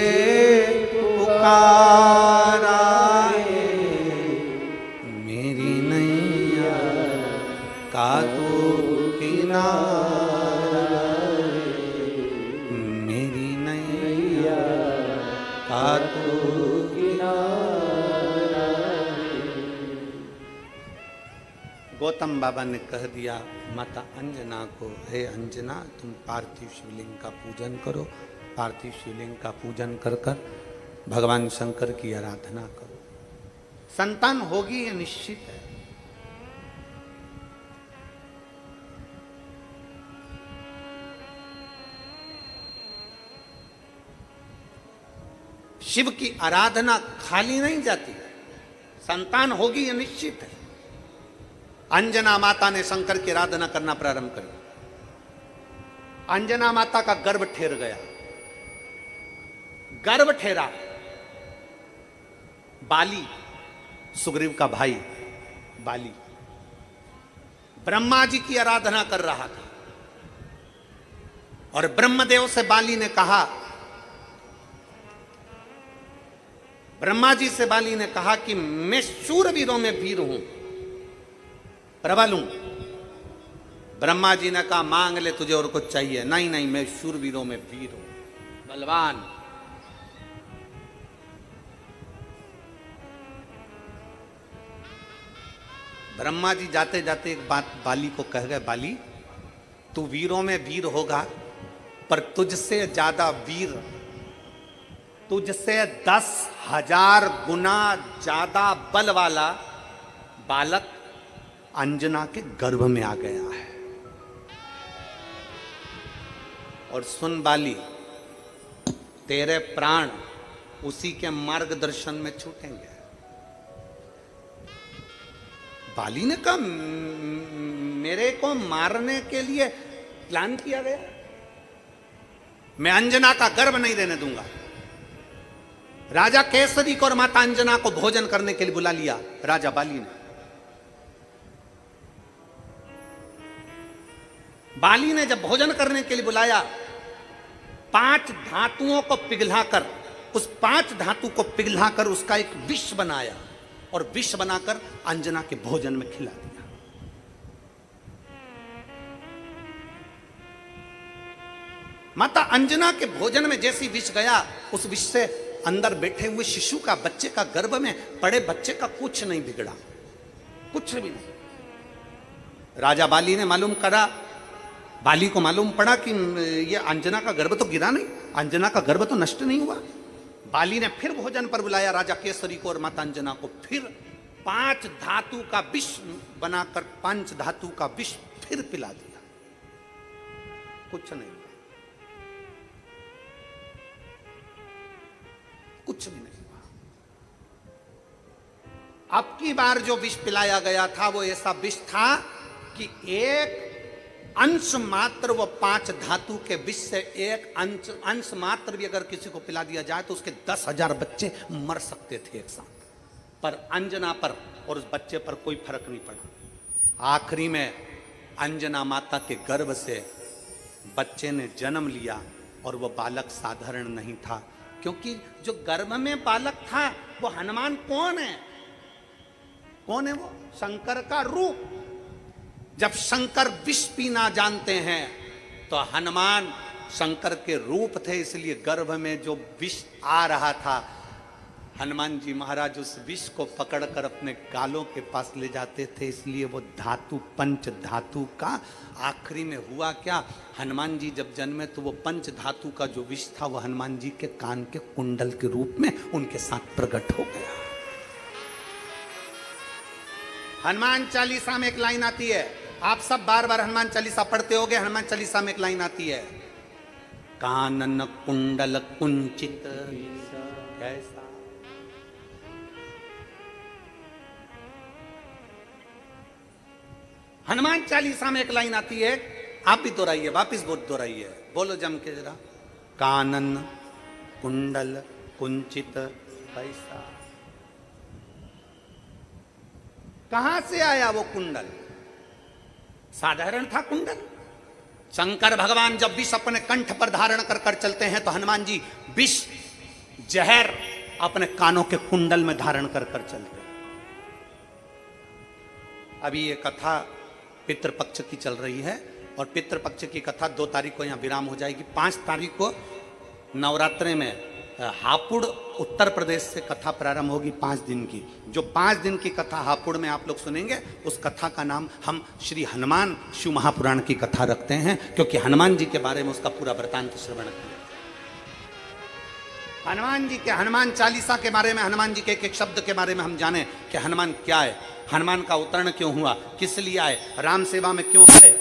पुकारा है, मेरी नैया का तू किनारा है, मेरी नैया का तू किनारा है। गौतम बाबा ने कह दिया माता अंजना को, हे अंजना तुम पार्थिव शिवलिंग का पूजन करो, पार्थिव शिवलिंग का पूजन कर कर भगवान शंकर की आराधना करो, संतान होगी ये निश्चित है। शिव की आराधना खाली नहीं जाती, संतान होगी ये निश्चित है। अंजना माता ने शंकर की आराधना करना प्रारंभ करी। अंजना माता का गर्भ ठेर गया, गर्भ ठेरा। बाली, सुग्रीव का भाई बाली, ब्रह्मा जी की आराधना कर रहा था और ब्रह्मदेव से बाली ने कहा, ब्रह्मा जी से बाली ने कहा कि मैं शूरवीरों में वीर हूं, प्रबल हूं। ब्रह्मा जी ने कहा मांग ले तुझे और कुछ चाहिए? नहीं नहीं, मैं शूरवीरों में वीर हूं, बलवान। ब्रह्मा जी जाते जाते एक बात बाली को कह गए, बाली तू वीरों में वीर होगा, पर तुझसे ज्यादा वीर, तुझसे 10,000 गुना ज्यादा बल वाला बालक अंजना के गर्भ में आ गया है। और सुन बाली, तेरे प्राण उसी के मार्गदर्शन में छूटेंगे। बाली ने कहा मेरे को मारने के लिए प्लान किया गया, मैं अंजना का गर्भ नहीं देने दूंगा। राजा केसरी को और माता अंजना को भोजन करने के लिए बुला लिया राजा बाली ने। बाली ने जब भोजन करने के लिए बुलाया, 5 धातुओं को पिघलाकर, उस 5 धातु को पिघलाकर उसका एक विष बनाया और विष बनाकर अंजना के भोजन में खिला दिया। माता अंजना के भोजन में जैसी विष गया, उस विष से अंदर बैठे हुए शिशु का, बच्चे का, गर्भ में पड़े बच्चे का कुछ नहीं बिगड़ा, कुछ भी नहीं। राजा बाली ने मालूम करा, बाली को मालूम पड़ा कि ये अंजना का गर्भ तो गिरा नहीं, अंजना का गर्भ तो नष्ट नहीं हुआ। बाली ने फिर भोजन पर बुलाया राजा केसरी को और माता अंजना को, फिर 5 धातु का विष बनाकर 5 धातु का विष फिर पिला दिया, कुछ नहीं हुआ, कुछ भी नहीं हुआ। अब की बार जो विष पिलाया गया था वो ऐसा विष था कि एक अंश मात्र, वो 5 धातु के विष से एक अंश मात्र भी अगर किसी को पिला दिया जाए तो उसके 10,000 बच्चे मर सकते थे एक साथ, पर अंजना पर और उस बच्चे पर कोई फर्क नहीं पड़ा। आखिरी में अंजना माता के गर्भ से बच्चे ने जन्म लिया और वो बालक साधारण नहीं था, क्योंकि जो गर्भ में बालक था वो हनुमान कौन है? कौन है वो? शंकर का रूप। जब शंकर विष पीना जानते हैं तो हनुमान शंकर के रूप थे, इसलिए गर्भ में जो विष आ रहा था, हनुमान जी महाराज उस विष को पकड़कर अपने गालों के पास ले जाते थे। इसलिए वो धातु, पंच धातु का आखिरी में हुआ क्या, हनुमान जी जब जन्मे तो वो पंच धातु का जो विष था वो हनुमान जी के कान के कुंडल के रूप में उनके साथ प्रकट हो गया। हनुमान चालीसा में एक लाइन आती है, आप सब बार बार हनुमान चालीसा पढ़ते होगे। हनुमान चालीसा में एक लाइन आती है, कानन कुंडल कुंचित कैसा। हनुमान चालीसा में एक लाइन आती है, आप भी दोहराइए, वापिस दोहराइए, बोलो जम के जरा, कानन कुंडल कुंचित कैसा। कहां से आया वो कुंडल? साधारण था कुंडल? शंकर भगवान जब विष अपने कंठ पर धारण कर कर चलते हैं तो हनुमान जी विष, जहर अपने कानों के कुंडल में धारण कर कर चलते। अभी ये कथा पितृपक्ष की चल रही है और पितृपक्ष की कथा 2 तारीख को यहाँ विराम हो जाएगी। 5 तारीख को नवरात्रे में हापुड़ उत्तर प्रदेश से कथा प्रारंभ होगी 5 दिन की। जो 5 दिन की कथा हापुड़ में आप लोग सुनेंगे, उस कथा का नाम हम श्री हनुमान शिव महापुराण की कथा रखते हैं, क्योंकि हनुमान जी के बारे में उसका पूरा वृतांत श्रवण किया। हनुमान जी के, हनुमान चालीसा के बारे में, हनुमान जी के एक एक शब्द के बारे में हम जाने कि हनुमान क्या है, हनुमान का अवतरण क्यों हुआ, किस लिए आए, राम सेवा में क्यों आए,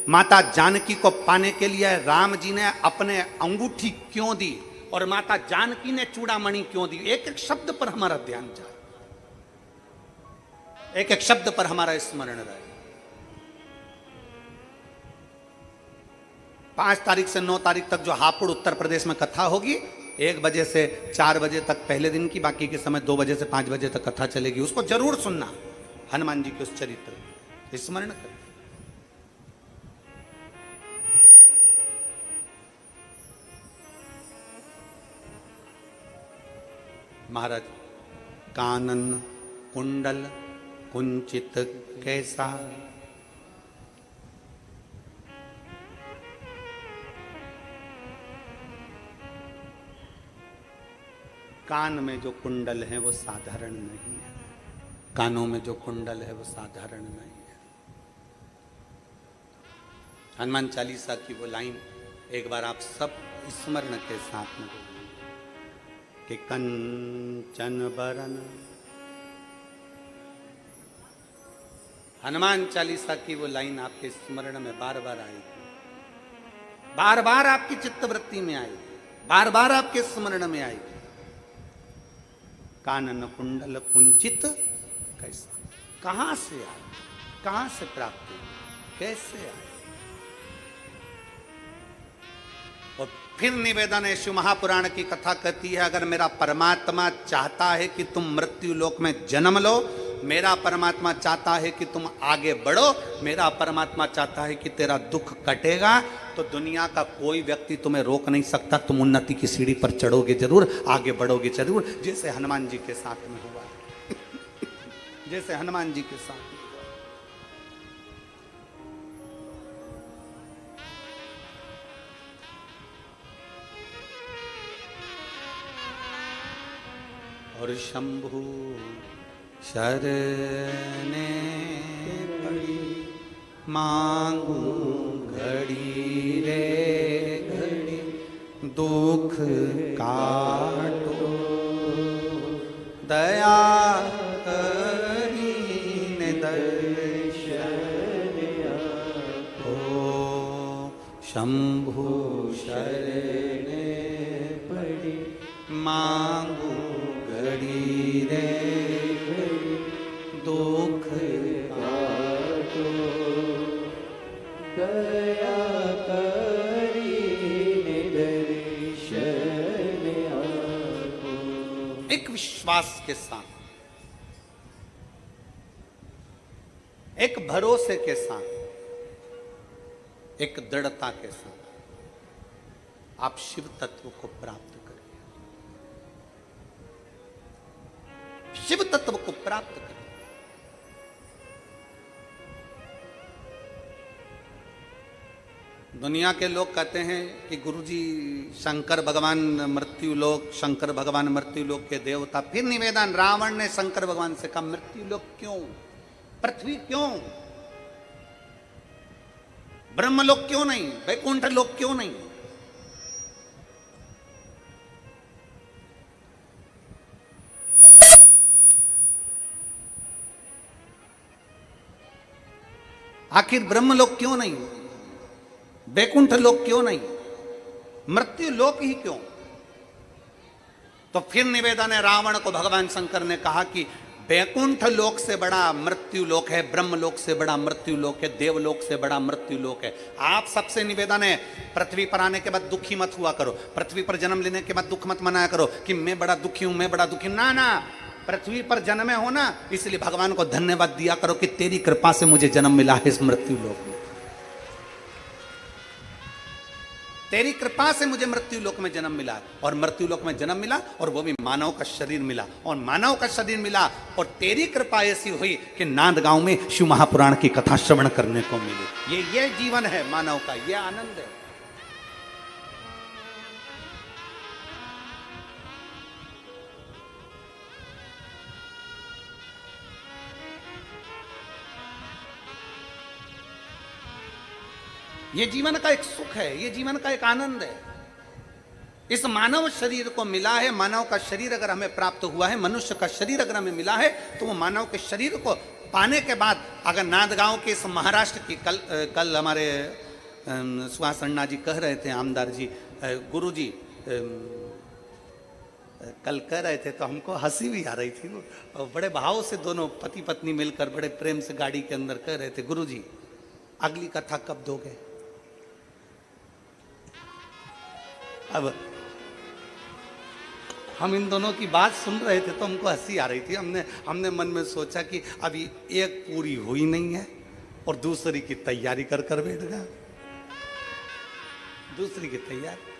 माता जानकी को पाने के लिए राम जी ने अपने अंगूठी क्यों दी और माता जानकी ने चूड़ामणि क्यों दी। एक एक शब्द पर हमारा ध्यान जाए, एक एक शब्द पर हमारा स्मरण रहे। 5 तारीख से 9 तारीख तक जो हापुड़ उत्तर प्रदेश में कथा होगी, 1 बजे से 4 बजे तक पहले दिन की, बाकी के समय 2 बजे से 5 बजे तक कथा चलेगी। उसको जरूर सुनना, हनुमान जी के उस चरित्र स्मरण कर। महाराज, कानन कुंडल कुंचित कैसा, कान में जो कुंडल है वो साधारण नहीं है, कानों में जो कुंडल है वो साधारण नहीं है। हनुमान चालीसा की वो लाइन एक बार आप सब स्मरण के साथ में कि कंचन बरन। हनुमान चालीसा की वो लाइन आपके स्मरण में बार बार आएगी, बार बार आपकी चित्तवृत्ति में आएगी, बार बार आपके स्मरण में आएगी। कानन कुंडल कुंचित कैसा, कहां से आए, कहां से प्राप्त हुए, कैसे आए। और फिर निवेदन है, शिव महापुराण की कथा कहती है, अगर मेरा परमात्मा चाहता है कि तुम मृत्यु लोक में जन्म लो, मेरा परमात्मा चाहता है कि तुम आगे बढ़ो, मेरा परमात्मा चाहता है कि तेरा दुख कटेगा, तो दुनिया का कोई व्यक्ति तुम्हें रोक नहीं सकता। तुम उन्नति की सीढ़ी पर चढ़ोगे जरूर, आगे बढ़ोगे जरूर, जैसे हनुमान जी के साथ में हुआ जैसे हनुमान जी के साथ में हुआ। और शंभु शरणे पड़ी, मांगू घड़ी रे घड़ी, दुख काटो दया करीने दर्शन आपो। शंभु शरणे पड़ी, मांगू घड़ी रे घड़ी, दुख काटो दया करीने दर्शन आपो। एक विश्वास के साथ, एक भरोसे के साथ, एक दृढ़ता के साथ आप शिव तत्व को प्राप्त करिए, शिव तत्व को प्राप्त करिए। दुनिया के लोग कहते हैं कि गुरुजी शंकर भगवान मृत्यु लोक, शंकर भगवान मृत्यु लोक के देवता। फिर निवेदन, रावण ने शंकर भगवान से कहा, मृत्यु लोक क्यों, पृथ्वी क्यों, ब्रह्मलोक क्यों नहीं, वैकुंठ लोक क्यों नहीं। आखिर ब्रह्मलोक क्यों नहीं, वैकुंठ लोक क्यों नहीं, मृत्यु लोक ही क्यों। तो फिर निवेदन है, रावण को भगवान शंकर ने कहा कि वैकुंठ लोक से बड़ा मृत्यु लोक है, ब्रह्म लोक से बड़ा मृत्यु लोक है, देवलोक से बड़ा मृत्यु लोक है। आप सबसे निवेदन है, पृथ्वी पर आने के बाद दुखी मत हुआ करो, पृथ्वी पर जन्म लेने के बाद दुख मत मनाया करो कि मैं बड़ा दुखी हूं, मैं बड़ा दुखी। ना ना, पृथ्वी पर जन्मे हो ना, इसलिए भगवान को धन्यवाद दिया करो कि तेरी कृपा से मुझे जन्म मिला है इस मृत्यु लोक में। तेरी कृपा से मुझे मृत्यु लोक में जन्म मिला, और मृत्यु लोक में जन्म मिला और वो भी मानव का शरीर मिला, और मानव का शरीर मिला और तेरी कृपा ऐसी हुई कि नांदगांव में शिव महापुराण की कथा श्रवण करने को मिली। ये जीवन है मानव का, ये आनंद है। ये जीवन का एक सुख है, ये जीवन का एक आनंद है। इस मानव शरीर को मिला है, मानव का शरीर अगर हमें प्राप्त हुआ है, मनुष्य का शरीर अगर हमें मिला है, तो वो मानव के शरीर को पाने के बाद अगर नांदगांव के इस महाराष्ट्र की कल हमारे सुहास अन्ना जी कह रहे थे, आमदार जी, गुरु जी कल कह रहे थे तो हमको हंसी भी आ रही थी। और बड़े भाव से दोनों पति पत्नी मिलकर बड़े प्रेम से गाड़ी के अंदर कह रहे थे, गुरु जी अगली कथा कब दोगे? अब हम इन दोनों की बात सुन रहे थे तो हमको हंसी आ रही थी। हमने मन में सोचा कि अभी एक पूरी हुई नहीं है और दूसरी की तैयारी कर कर बैठ गया, दूसरी की तैयारी।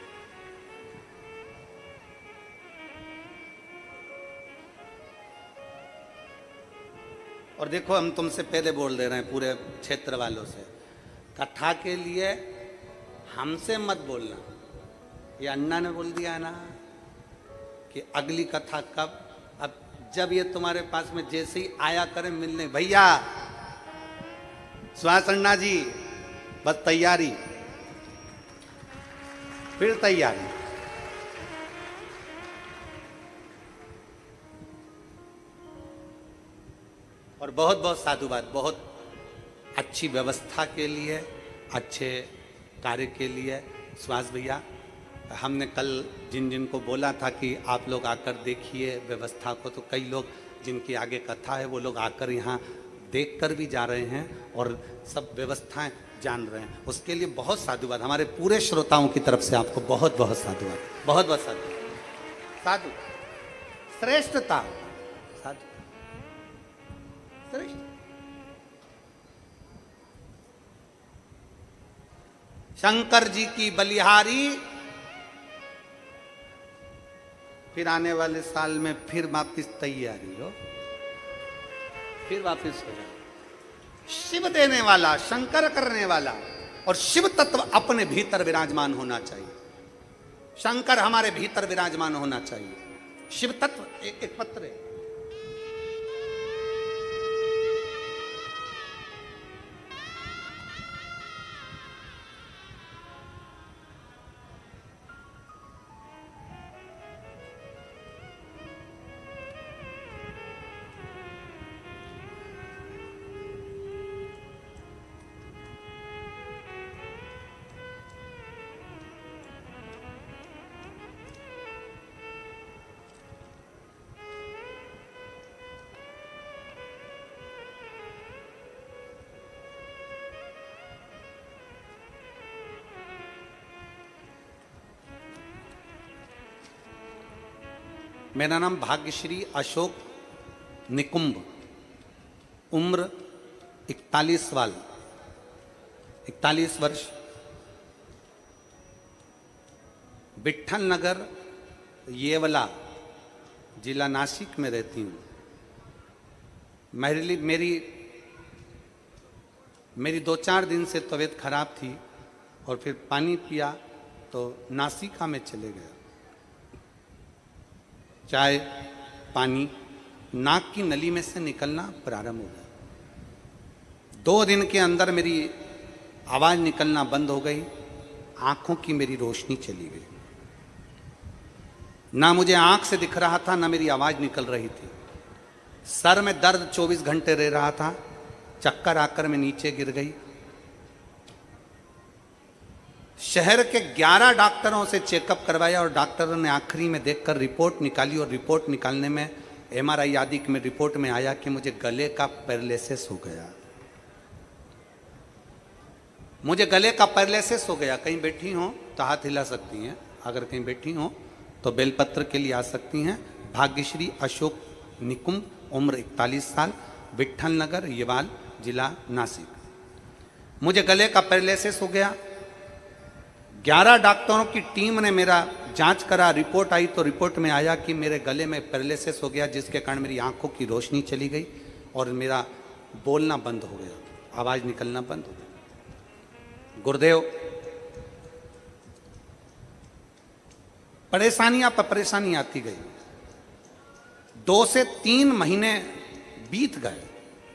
और देखो हम तुमसे पहले बोल दे रहे हैं पूरे क्षेत्र वालों से, कथा के लिए हमसे मत बोलना। ये अन्ना ने बोल दिया ना कि अगली कथा कब। अब जब ये तुम्हारे पास में जैसे ही आया करें मिलने, भैया सुहास अन्ना जी बस तैयारी, फिर तैयारी। और बहुत बहुत साधुवाद, बहुत अच्छी व्यवस्था के लिए, अच्छे कार्य के लिए सुहास भैया। हमने कल जिन जिन को बोला था कि आप लोग आकर देखिए व्यवस्था को, तो कई लोग जिनकी आगे कथा है वो लोग आकर यहाँ देख कर भी जा रहे हैं और सब व्यवस्थाएं जान रहे हैं। उसके लिए बहुत साधुवाद, हमारे पूरे श्रोताओं की तरफ से आपको बहुत बहुत साधुवाद, बहुत बहुत साधुवाद। साधु श्रेष्ठता, साधु श्रेष्ठ। शंकर जी की बलिहारी, फिर आने वाले साल में फिर वापिस तैयारी हो, फिर वापिस हो जाए। शिव देने वाला, शंकर करने वाला, और शिव तत्व अपने भीतर विराजमान होना चाहिए। शंकर हमारे भीतर विराजमान होना चाहिए। शिव तत्व एक पत्र है। मेरा नाम भाग्यश्री अशोक निकुंभ, उम्र 41 वर्ष, विट्ठल नगर येवला जिला नासिक में रहती हूँ। मेरी 2-4 दिन से तबीयत खराब थी और फिर पानी पिया तो नासिका में चले गए। चाय पानी नाक की नली में से निकलना प्रारंभ हो गया। 2 दिन के अंदर मेरी आवाज़ निकलना बंद हो गई, आंखों की मेरी रोशनी चली गई। ना मुझे आंख से दिख रहा था, ना मेरी आवाज़ निकल रही थी। सर में दर्द 24 घंटे रह रहा था। चक्कर आकर मैं नीचे गिर गई। शहर के 11 डॉक्टरों से चेकअप करवाया और डॉक्टरों ने आखिरी में देखकर रिपोर्ट निकाली, और रिपोर्ट निकालने में MRI आदि में रिपोर्ट में आया कि मुझे गले का पैरालिसिस हो गया। मुझे गले का पैरालिसिस हो गया। कहीं बैठी हो तो हाथ हिला सकती हैं, अगर कहीं बैठी हो तो बेलपत्र के लिए आ सकती हैं। भाग्यश्री अशोक निकुंभ, उम्र 41 साल, विट्ठल नगर येवाल जिला नासिक। मुझे गले का पैरालिसिस हो गया। 11 डॉक्टरों की टीम ने मेरा जांच करा, रिपोर्ट आई तो रिपोर्ट में आया कि मेरे गले में पैरालिसिस हो गया, जिसके कारण मेरी आंखों की रोशनी चली गई और मेरा बोलना बंद हो गया, आवाज निकलना बंद हो गया। गुरुदेव, परेशानियां पर परेशानी आती गई। 2 से 3 महीने बीत गए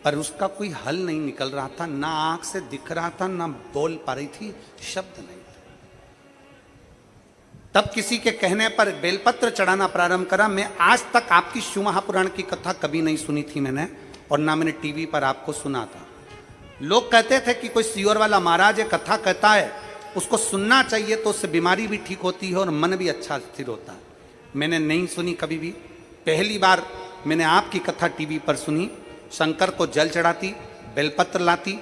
पर उसका कोई हल नहीं निकल रहा था। ना आंख से दिख रहा था, ना बोल पा रही थी, शब्द नहीं। तब किसी के कहने पर बेलपत्र चढ़ाना प्रारंभ करा। मैं आज तक आपकी शिव महापुराण की कथा कभी नहीं सुनी थी मैंने, और ना मैंने टीवी पर आपको सुना था। लोग कहते थे कि कोई सियोर वाला महाराज एक कथा कहता है, उसको सुनना चाहिए तो उससे बीमारी भी ठीक होती है और मन भी अच्छा स्थिर होता है। मैंने नहीं सुनी कभी भी। पहली बार मैंने आपकी कथा टीवी पर सुनी। शंकर को जल चढ़ाती, बेलपत्र लाती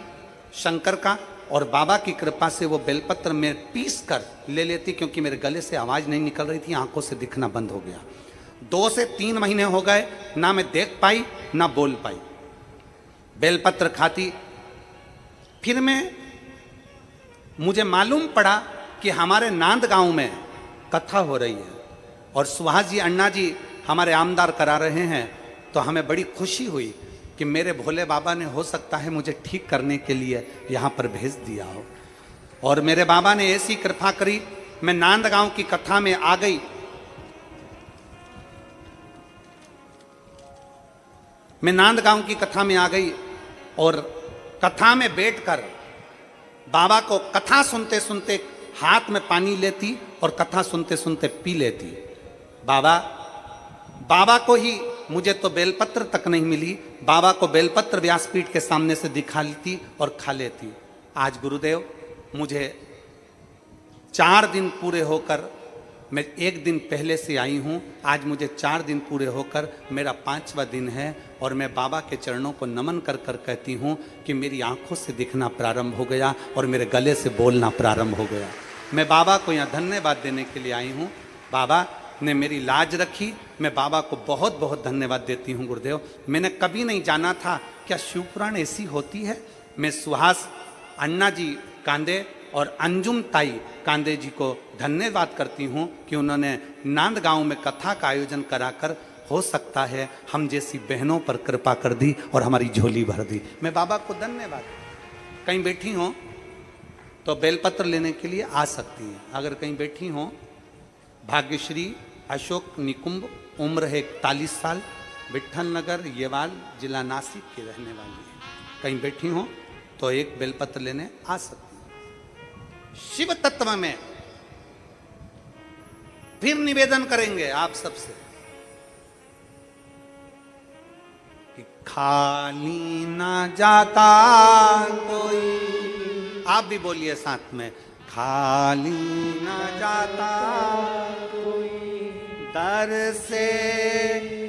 शंकर का, और बाबा की कृपा से वो बेलपत्र में पीस कर ले लेती, क्योंकि मेरे गले से आवाज़ नहीं निकल रही थी, आंखों से दिखना बंद हो गया। 2 से 3 महीने हो गए, ना मैं देख पाई ना बोल पाई। बेलपत्र खाती। फिर मुझे मालूम पड़ा कि हमारे नांद गांव में कथा हो रही है और सुहास जी अण्णा जी हमारे आमदार करा रहे हैं। तो हमें बड़ी खुशी हुई कि मेरे भोले बाबा ने हो सकता है मुझे ठीक करने के लिए यहाँ पर भेज दिया हो। और मेरे बाबा ने ऐसी कृपा करी, मैं नांद गांव की कथा में आ गई। मैं नांद गांव की कथा में आ गई और कथा में बैठकर बाबा को कथा सुनते सुनते हाथ में पानी लेती और कथा सुनते सुनते पी लेती। बाबा को ही, मुझे तो बेलपत्र तक नहीं मिली, बाबा को बेलपत्र व्यासपीठ के सामने से दिखा लेती और खा लेती। आज गुरुदेव मुझे 4 दिन पूरे होकर, मैं 1 दिन पहले से आई हूँ, आज मुझे 4 दिन पूरे होकर मेरा 5वां दिन है और मैं बाबा के चरणों को नमन कर कर कहती हूँ कि मेरी आंखों से दिखना प्रारंभ हो गया और मेरे गले से बोलना प्रारंभ हो गया। मैं बाबा को यहाँ धन्यवाद देने के लिए आई हूँ। बाबा ने मेरी लाज रखी, मैं बाबा को बहुत बहुत धन्यवाद देती हूँ। गुरुदेव, मैंने कभी नहीं जाना था क्या शिवपुराण ऐसी होती है। मैं सुहास अण्णा जी कांदे और अंजुम ताई कांदे जी को धन्यवाद करती हूँ कि उन्होंने नांद गांव में कथा का आयोजन कराकर, हो सकता है हम जैसी बहनों पर कृपा कर दी और हमारी झोली भर दी। मैं बाबा को धन्यवाद। कहीं बैठी हो तो बेलपत्र लेने के लिए आ सकती हैं। अगर कहीं बैठी हो, भाग्यश्री अशोक निकुंभ, उम्र है 41 साल, विठल नगर येवाल, जिला नासिक की रहने वाली है। कहीं बैठी हो तो एक बेलपत्र लेने आ सकती है। शिव तत्व में फिर निवेदन करेंगे आप सबसे कि खाली ना जाता कोई, आप भी बोलिए साथ में, खाली ना जाता कोई दर से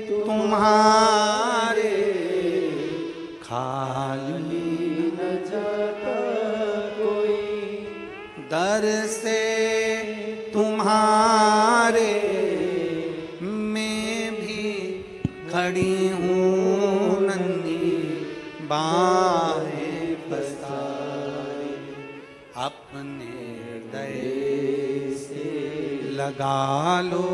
तुम्हारे, खाली न जाता कोई दर से तुम्हारे, मैं भी खड़ी हूँ नन्ही बाहें पसारे, अपने हृदय से लगा लो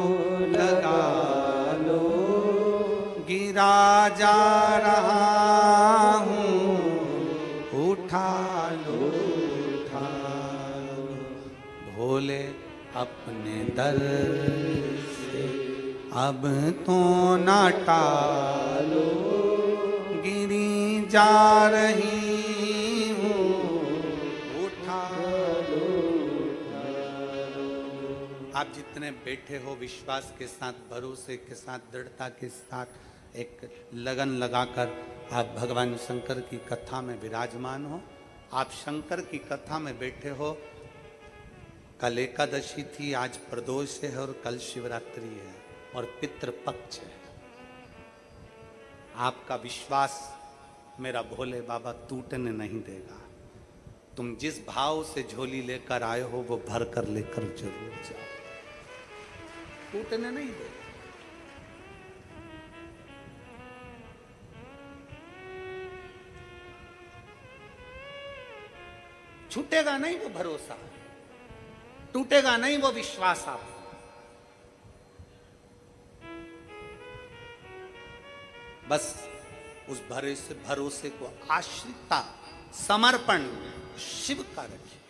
गिरा जा रहा हूँ, उठा लो भोले अपने दर से, अब तो ना टालो, गिरी जा रही हूँ, उठा लो। आप जितने बैठे हो विश्वास के साथ, भरोसे के साथ, दृढ़ता के साथ, एक लगन लगाकर आप भगवान शंकर की कथा में विराजमान हो। आप शंकर की कथा में बैठे हो। कल एकादशी थी, आज प्रदोष है और कल शिवरात्रि है और पितृपक्ष है। आपका विश्वास मेरा भोले बाबा टूटने नहीं देगा। तुम जिस भाव से झोली लेकर आए हो वो भर कर लेकर जरूर जाओ, टूटने नहीं देगा। छूटेगा नहीं वो भरोसा। टूटेगा नहीं वो विश्वास आप। बस उस भरोसे को आश्रितता समर्पण शिव का रखिए।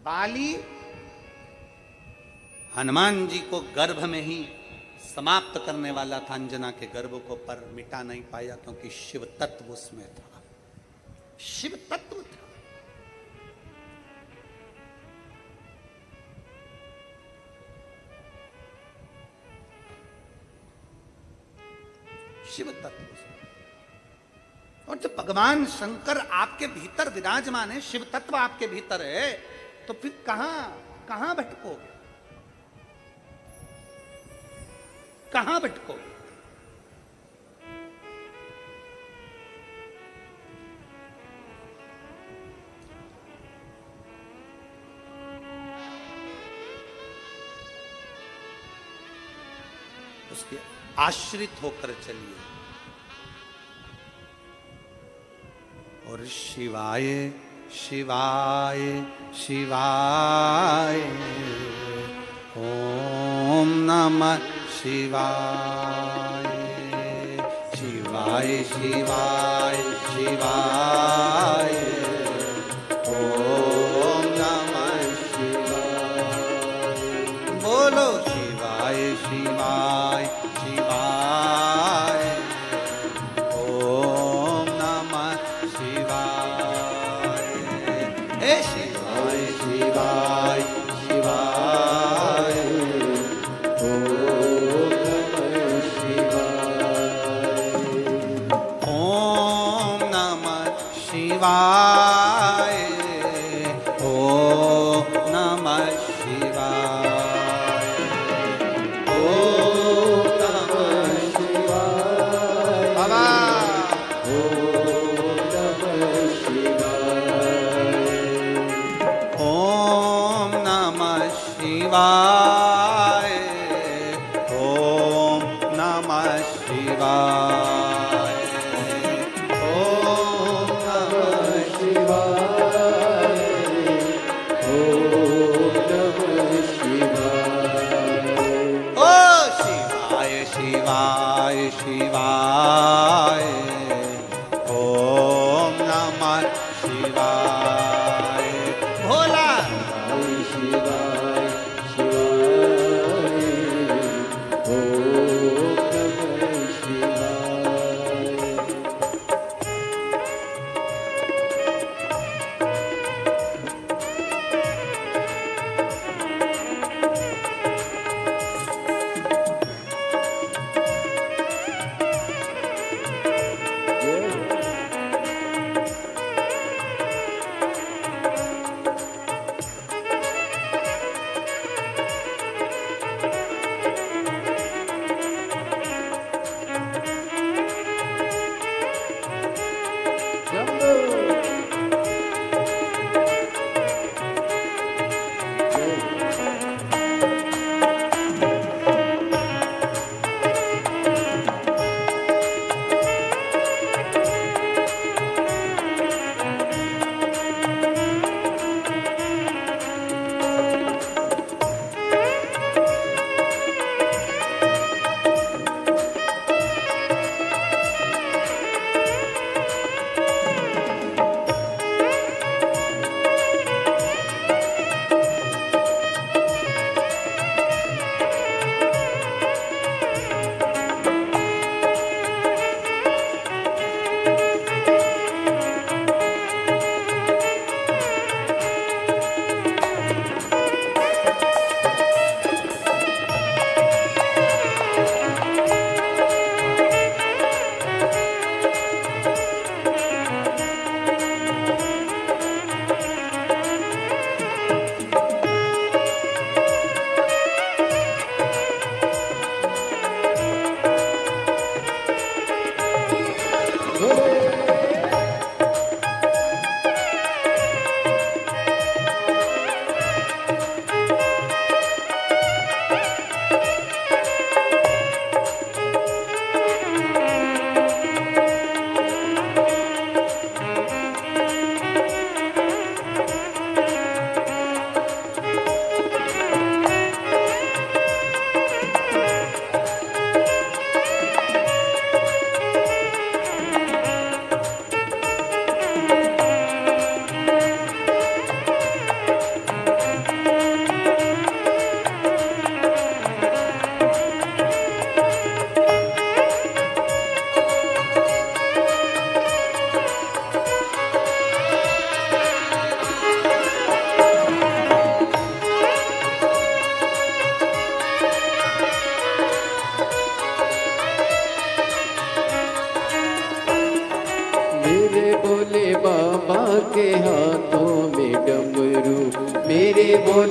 बाली हनुमान जी को गर्भ में ही समाप्त करने वाला था, अंजना के गर्भ को, पर मिटा नहीं पाया क्योंकि शिव तत्व उसमें था, शिव तत्व था। शिव तत्व। और जब भगवान शंकर आपके भीतर विराजमान है, शिव तत्व आपके भीतर है, तो फिर कहां भटकोगे, कहां भटकोगे? उसके आश्रित होकर चलिए। और शिवाय शिवाय शिवाय ओम नमः शिवाय, शिवाय शिवाय शिवाय ओम नमः शिवाय। बोलो शिवाय शिवाय शिवाय ओम नमः शिवाय। हे शिवाय शिवाय शिवाय ओम नमः शिवाय, ओम नमः शिवाय, ओम नमः शिवाय। बाबा ओम नमः शिवाय, ओम नमः शिवाय, ओम नमः शिवाय, ओम नमः शिवाय। ओ शिवाय शिवाय शिवाय ओम नमः शिवाय। भोला शिवाय शिवाय ओम नमः शिवाय।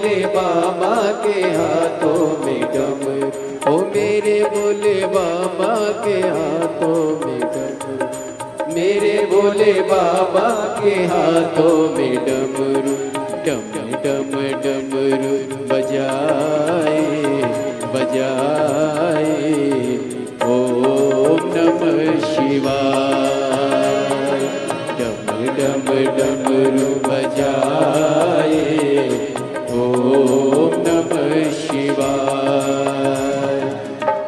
भोले बाबा के हाथों में डमरू, ओ मेरे भोले बाबा के हाथों में डमरू, मेरे भोले बाबा के हाथों में डमरू, डम डम डमरू बजाए बजाए, ओम नमः शिवाय। डम डम डमरू बजाए, ओम नमः शिवाय,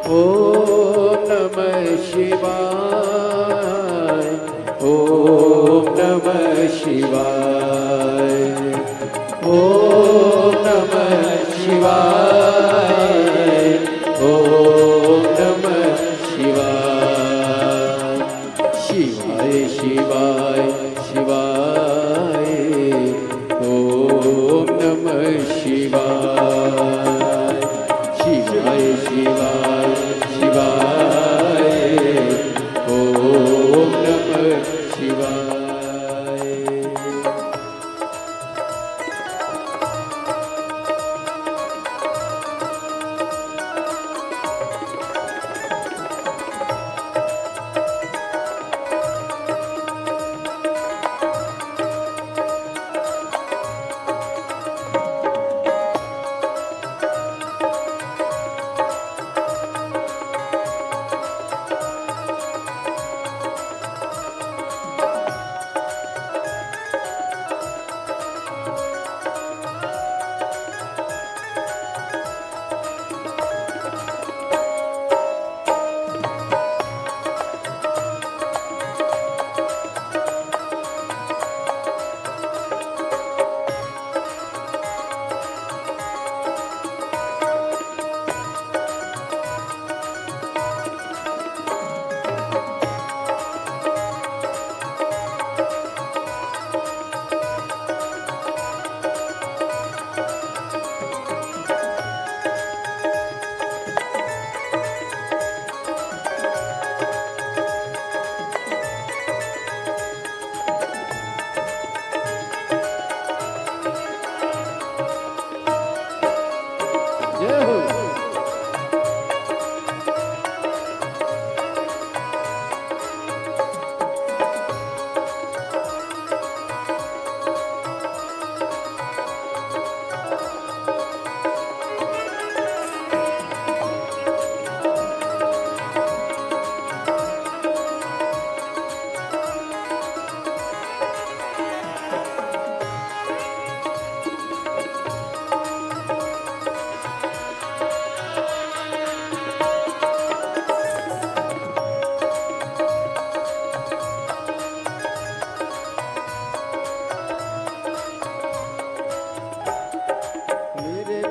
ओम नमः शिवाय, ओम नमः शिवाय, ओम नमः शिवाय, ओम नमः शिवाय। शिवाय शिवाय शिवाय, ओम नमः शिवाय। शिवाय शिवाय शिवाय, ओम नमः शिवाय।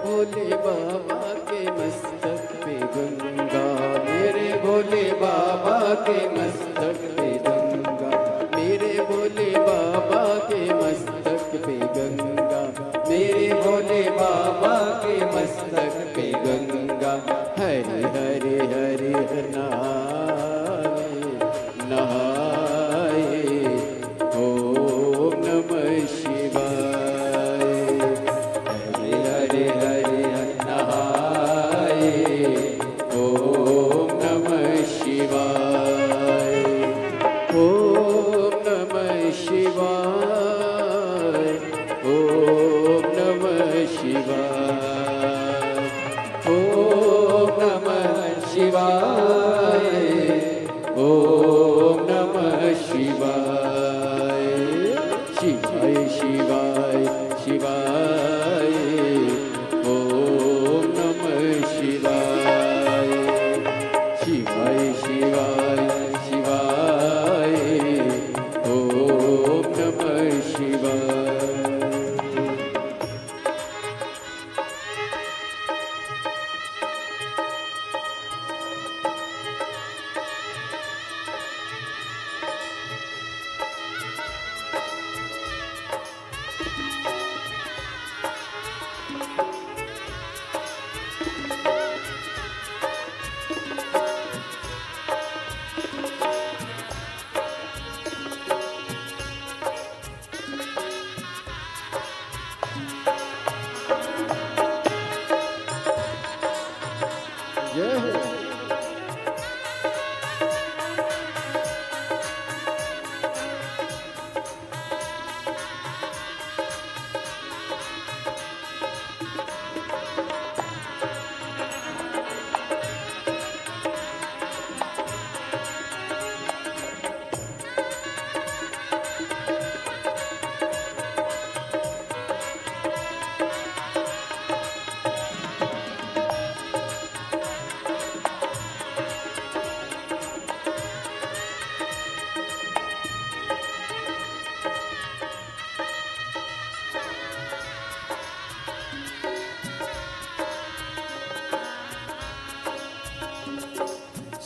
भोले बाबा के मस्तक पे गंगा, मेरे भोले बाबा के मस्तक पे गंगा, मेरे भोले बाबा के मस्तक पे गंगा, मेरे भोले बाबा के मस्तक पे गंगा। हरे हरे हरे नहाए नहाए, ओम नमः शिवाय। हरे हरे हरे नहाए, ओम नमः शिवाय, ओम नमः शिवाय, ओम नमः शिवाय, ओम नमः शिवाय, ओम नमः शिवाय। शिवाय शिवाय शिवाय, ओम नमः शिवाय। शिवाय शिवाय शिवाय, ओम नमः शिवाय।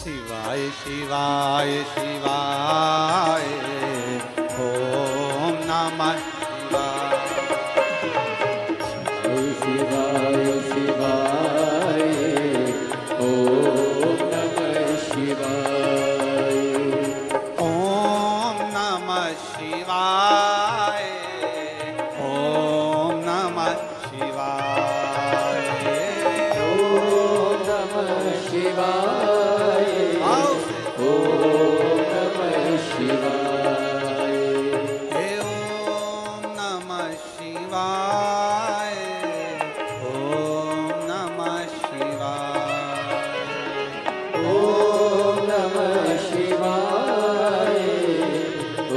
शिवाय शिवाय शिवाय ओम नमः शिवाय। शिवाय शिवाय ओम नमः शिवाय। ओम नमः शिवाय ओम नमः शिवाय ओम नमः शिवाय ओम नमः शिवाय। हे ओम नमः शिवाय ओम नमः शिवाय ओम नमः शिवाय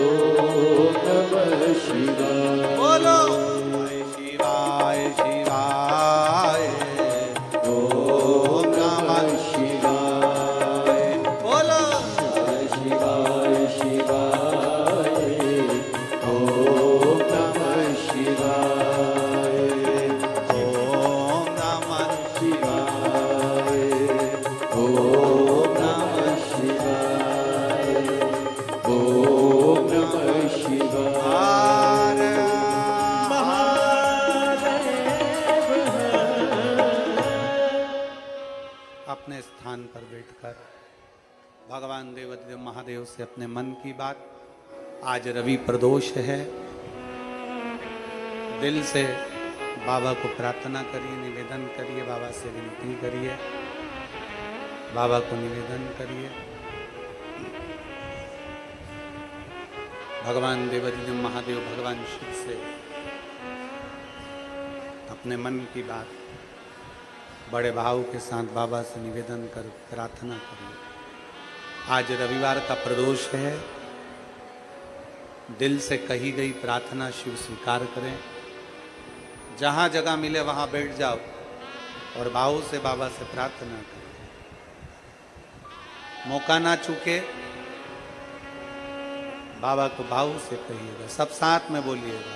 ओम नमः शिवाय। बोलो शिवाय शिवाय ओम नमः शिवाय। बोलो शिवाय शिवाय ओम नमः शिवाय। ओम नमः शिवाय ओम नमः शिवाय ओम नमः शिवाय। अपने स्थान पर बैठकर भगवान देवाधिदेव महादेव से अपने मन की बात। आज रवि प्रदोष है, दिल से बाबा को प्रार्थना करिए, निवेदन करिए, बाबा से विनती करिए, बाबा को निवेदन करिए। भगवान देवाधिदेव महादेव भगवान शिव से अपने मन की बात बड़े भाव के साथ बाबा से निवेदन कर प्रार्थना करिए। आज रविवार का प्रदोष है, दिल से कही गई प्रार्थना शिव स्वीकार करें। जहाँ जगह मिले वहाँ बैठ जाओ और भाव से बाबा से प्रार्थना करें। मौका ना चूके, बाबा को भाव से कहिएगा, सब साथ में बोलिएगा।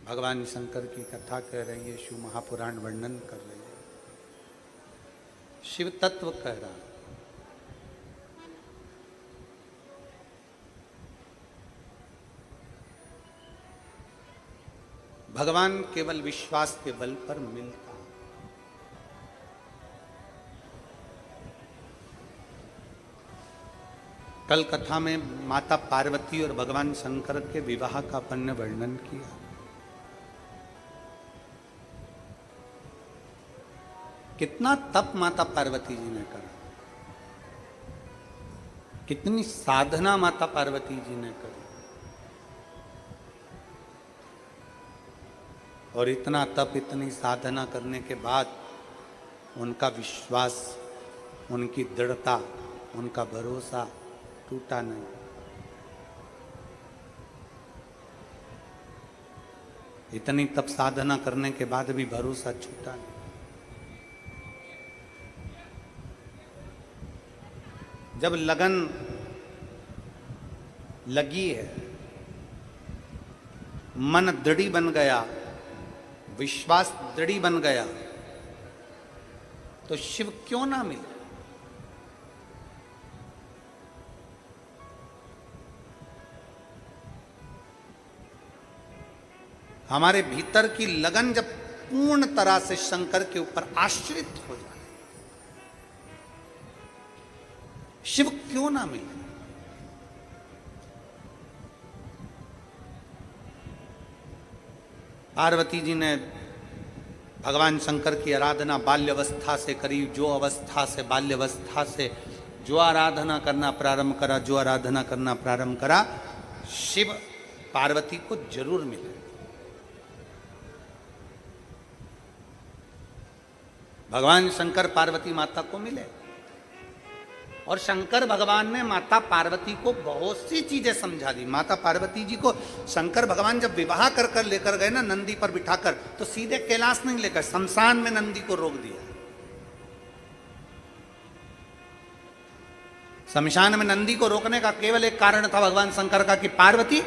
भगवान शंकर की कथा कह रही है, शिव महापुराण वर्णन कर रही है, शिव तत्व कह रहा है। भगवान केवल विश्वास के बल पर मिलता। कल कथा में माता पार्वती और भगवान शंकर के विवाह का अपन ने वर्णन किया। कितना तप माता पार्वती जी ने करा, कितनी साधना माता पार्वती जी ने करी, और इतना तप इतनी साधना करने के बाद उनका विश्वास, उनकी दृढ़ता, उनका भरोसा टूटा नहीं। इतनी तप साधना करने के बाद भी भरोसा छूटा नहीं। जब लगन लगी है, मन दृढ़ी बन गया, विश्वास दृढ़ी बन गया, तो शिव क्यों ना मिले। हमारे भीतर की लगन जब पूर्ण तरह से शंकर के ऊपर आश्रित हो जाए, शिव क्यों ना मिले। पार्वती जी ने भगवान शंकर की आराधना बाल्यावस्था से करी। जो अवस्था से, बाल्यावस्था से जो आराधना करना प्रारंभ करा, जो आराधना करना प्रारंभ करा, शिव पार्वती को जरूर मिले। भगवान शंकर पार्वती माता को मिले, और शंकर भगवान ने माता पार्वती को बहुत सी चीजें समझा दी। माता पार्वती जी को शंकर भगवान जब विवाह कर कर लेकर गए ना नंदी पर बिठाकर, तो सीधे कैलाश नहीं लेकर शमशान में नंदी को रोक दिया। शमशान में नंदी को रोकने का केवल एक कारण था भगवान शंकर का, कि पार्वती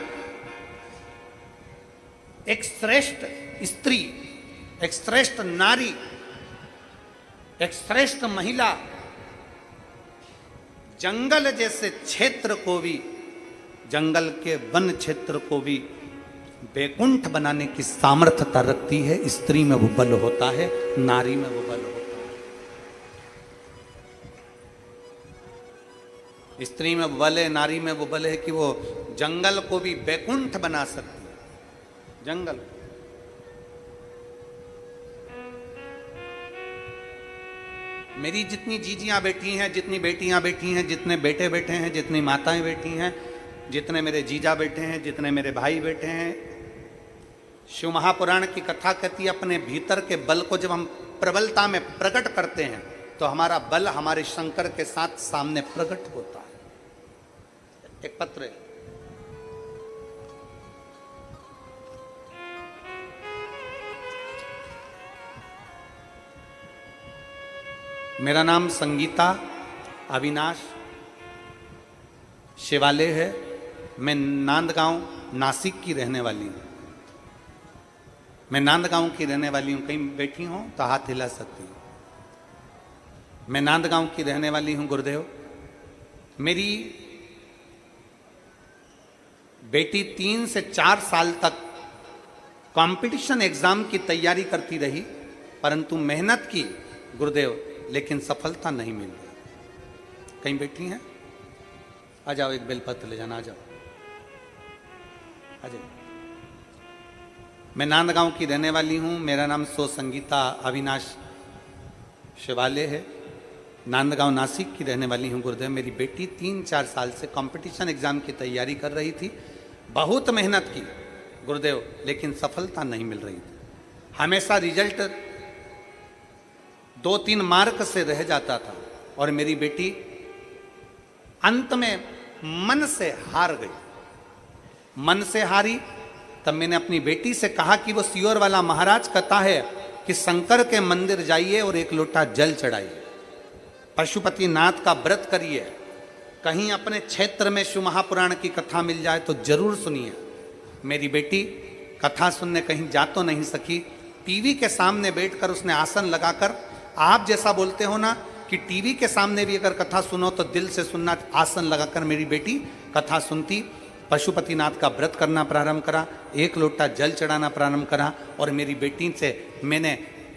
एक श्रेष्ठ स्त्री, एक श्रेष्ठ नारी, एक श्रेष्ठ महिला जंगल जैसे क्षेत्र को भी, जंगल के वन क्षेत्र को भी बैकुंठ बनाने की सामर्थ्यता रखती है। स्त्री में वो बल होता है, नारी में वो बल होता है। स्त्री में बल है, नारी में वो बल है कि वो जंगल को भी बैकुंठ बना सकती है। जंगल मेरी जितनी जीजियां बैठी हैं, जितनी बेटियां बैठी हैं, जितने बेटे बैठे हैं, जितनी माताएं बैठी हैं, जितने मेरे जीजा बैठे हैं, जितने मेरे भाई बैठे हैं, शिव महापुराण की कथा कहती है अपने भीतर के बल को जब हम प्रबलता में प्रकट करते हैं तो हमारा बल हमारे शंकर के साथ सामने प्रकट होता है। एक पत्र है, मेरा नाम संगीता अविनाश शिवाले है। मैं नांदगांव नासिक की रहने वाली हूँ। मैं नांदगांव की रहने वाली हूँ। कहीं बैठी हूँ तो हाथ हिला सकती हूँ। मैं नांदगांव की रहने वाली हूँ गुरुदेव। मेरी बेटी 3 से 4 साल तक कंपटीशन एग्जाम की तैयारी करती रही, परंतु मेहनत की गुरुदेव, लेकिन सफलता नहीं मिल रही। कहीं बैठी हैं? आ जाओ, एक बेलपत्र ले जाना, आ जाओ, आ जाओ। मैं नांदगांव की रहने वाली हूँ। मेरा नाम सो संगीता अविनाश शिवाले है। नांदगांव नासिक की रहने वाली हूँ गुरुदेव। मेरी बेटी 3-4 साल से कंपटीशन एग्जाम की तैयारी कर रही थी। बहुत मेहनत की गुरुदेव, लेकिन सफलता नहीं मिल रही थी। हमेशा रिजल्ट 2-3 मार्क से रह जाता था और मेरी बेटी अंत में मन से हार गई। मन से हारी, तब मैंने अपनी बेटी से कहा कि वो सियोर वाला महाराज कहता है कि शंकर के मंदिर जाइए और 1 लोटा जल चढ़ाइए, पशुपति नाथ का व्रत करिए, कहीं अपने क्षेत्र में शिव महापुराण की कथा मिल जाए तो जरूर सुनिए। मेरी बेटी कथा सुनने कहीं जा तो नहीं सकी। टीवी के सामने बैठकर उसने आसन लगाकर, आप जैसा बोलते हो ना कि टीवी के सामने भी अगर कथा सुनो तो दिल से सुनना, आसन लगाकर मेरी बेटी कथा सुनती। पशुपतिनाथ का व्रत करना प्रारंभ करा, 1 लोटा जल चढ़ाना प्रारंभ करा। और मेरी बेटी से मैंने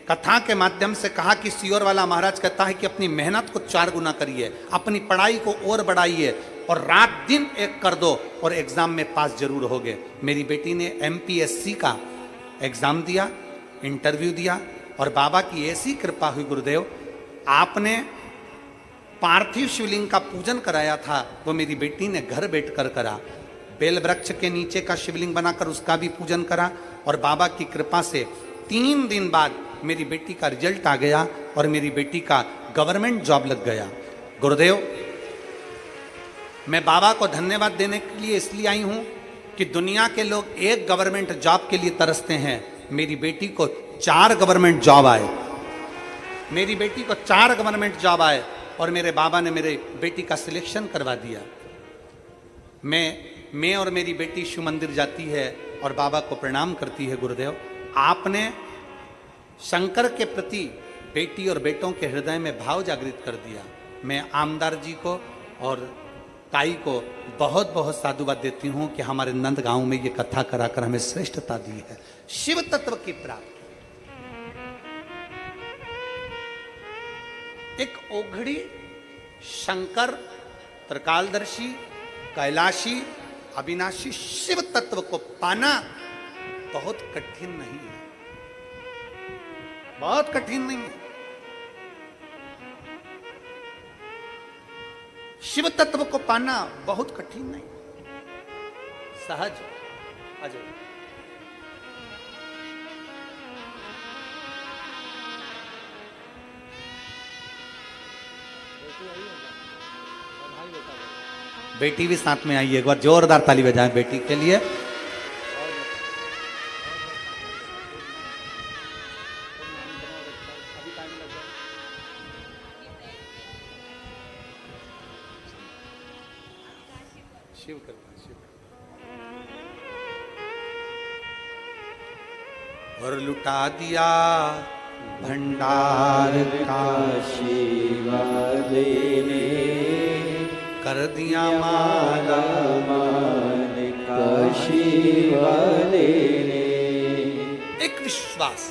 कथा के माध्यम से कहा कि सियोर वाला महाराज कहता है कि अपनी मेहनत को 4 गुना करिए, अपनी पढ़ाई को और बढ़ाइए और रात दिन एक कर दो और एग्जाम में पास जरूर होगे। मेरी बेटी ने MPSC का एग्जाम दिया, इंटरव्यू दिया और बाबा की ऐसी कृपा हुई गुरुदेव, आपने पार्थिव शिवलिंग का पूजन कराया था वो मेरी बेटी ने घर बैठकर करा। बेल वृक्ष के नीचे का शिवलिंग बनाकर उसका भी पूजन करा और बाबा की कृपा से 3 दिन बाद मेरी बेटी का रिजल्ट आ गया और मेरी बेटी का गवर्नमेंट जॉब लग गया। गुरुदेव, मैं बाबा को धन्यवाद देने के लिए इसलिए आई हूं कि दुनिया के लोग एक गवर्नमेंट जॉब के लिए तरसते हैं, मेरी बेटी को 4 गवर्नमेंट जॉब आए, मेरी बेटी को 4 गवर्नमेंट जॉब आए और मेरे बाबा ने मेरे बेटी का सिलेक्शन करवा दिया। मैं और मेरी बेटी शिव मंदिर जाती है और बाबा को प्रणाम करती है। गुरुदेव, आपने शंकर के प्रति बेटी और बेटों के हृदय में भाव जागृत कर दिया। मैं आमदार जी को और ताई को बहुत बहुत साधुवाद देती हूँ कि हमारे नंद गांव में ये कथा कराकर हमें श्रेष्ठता दी है। शिव तत्व की प्राप्ति, एक ओघड़ी शंकर त्रिकालदर्शी कैलाशी अविनाशी शिव तत्व को पाना बहुत कठिन नहीं है, बहुत कठिन नहीं है। शिव तत्व को पाना बहुत कठिन नहीं, सहज। अजय बेटी भी साथ में आई है, एक बार जोरदार ताली बजाएं बेटी के लिए। शिव कृपा, शिव और लुटा दिया भंडार का शिवाले ने कर दिया माला मान का शिवाले ने। एक विश्वास,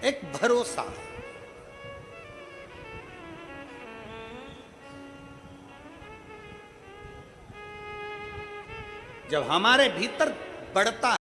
एक भरोसा, जब हमारे भीतर बढ़ता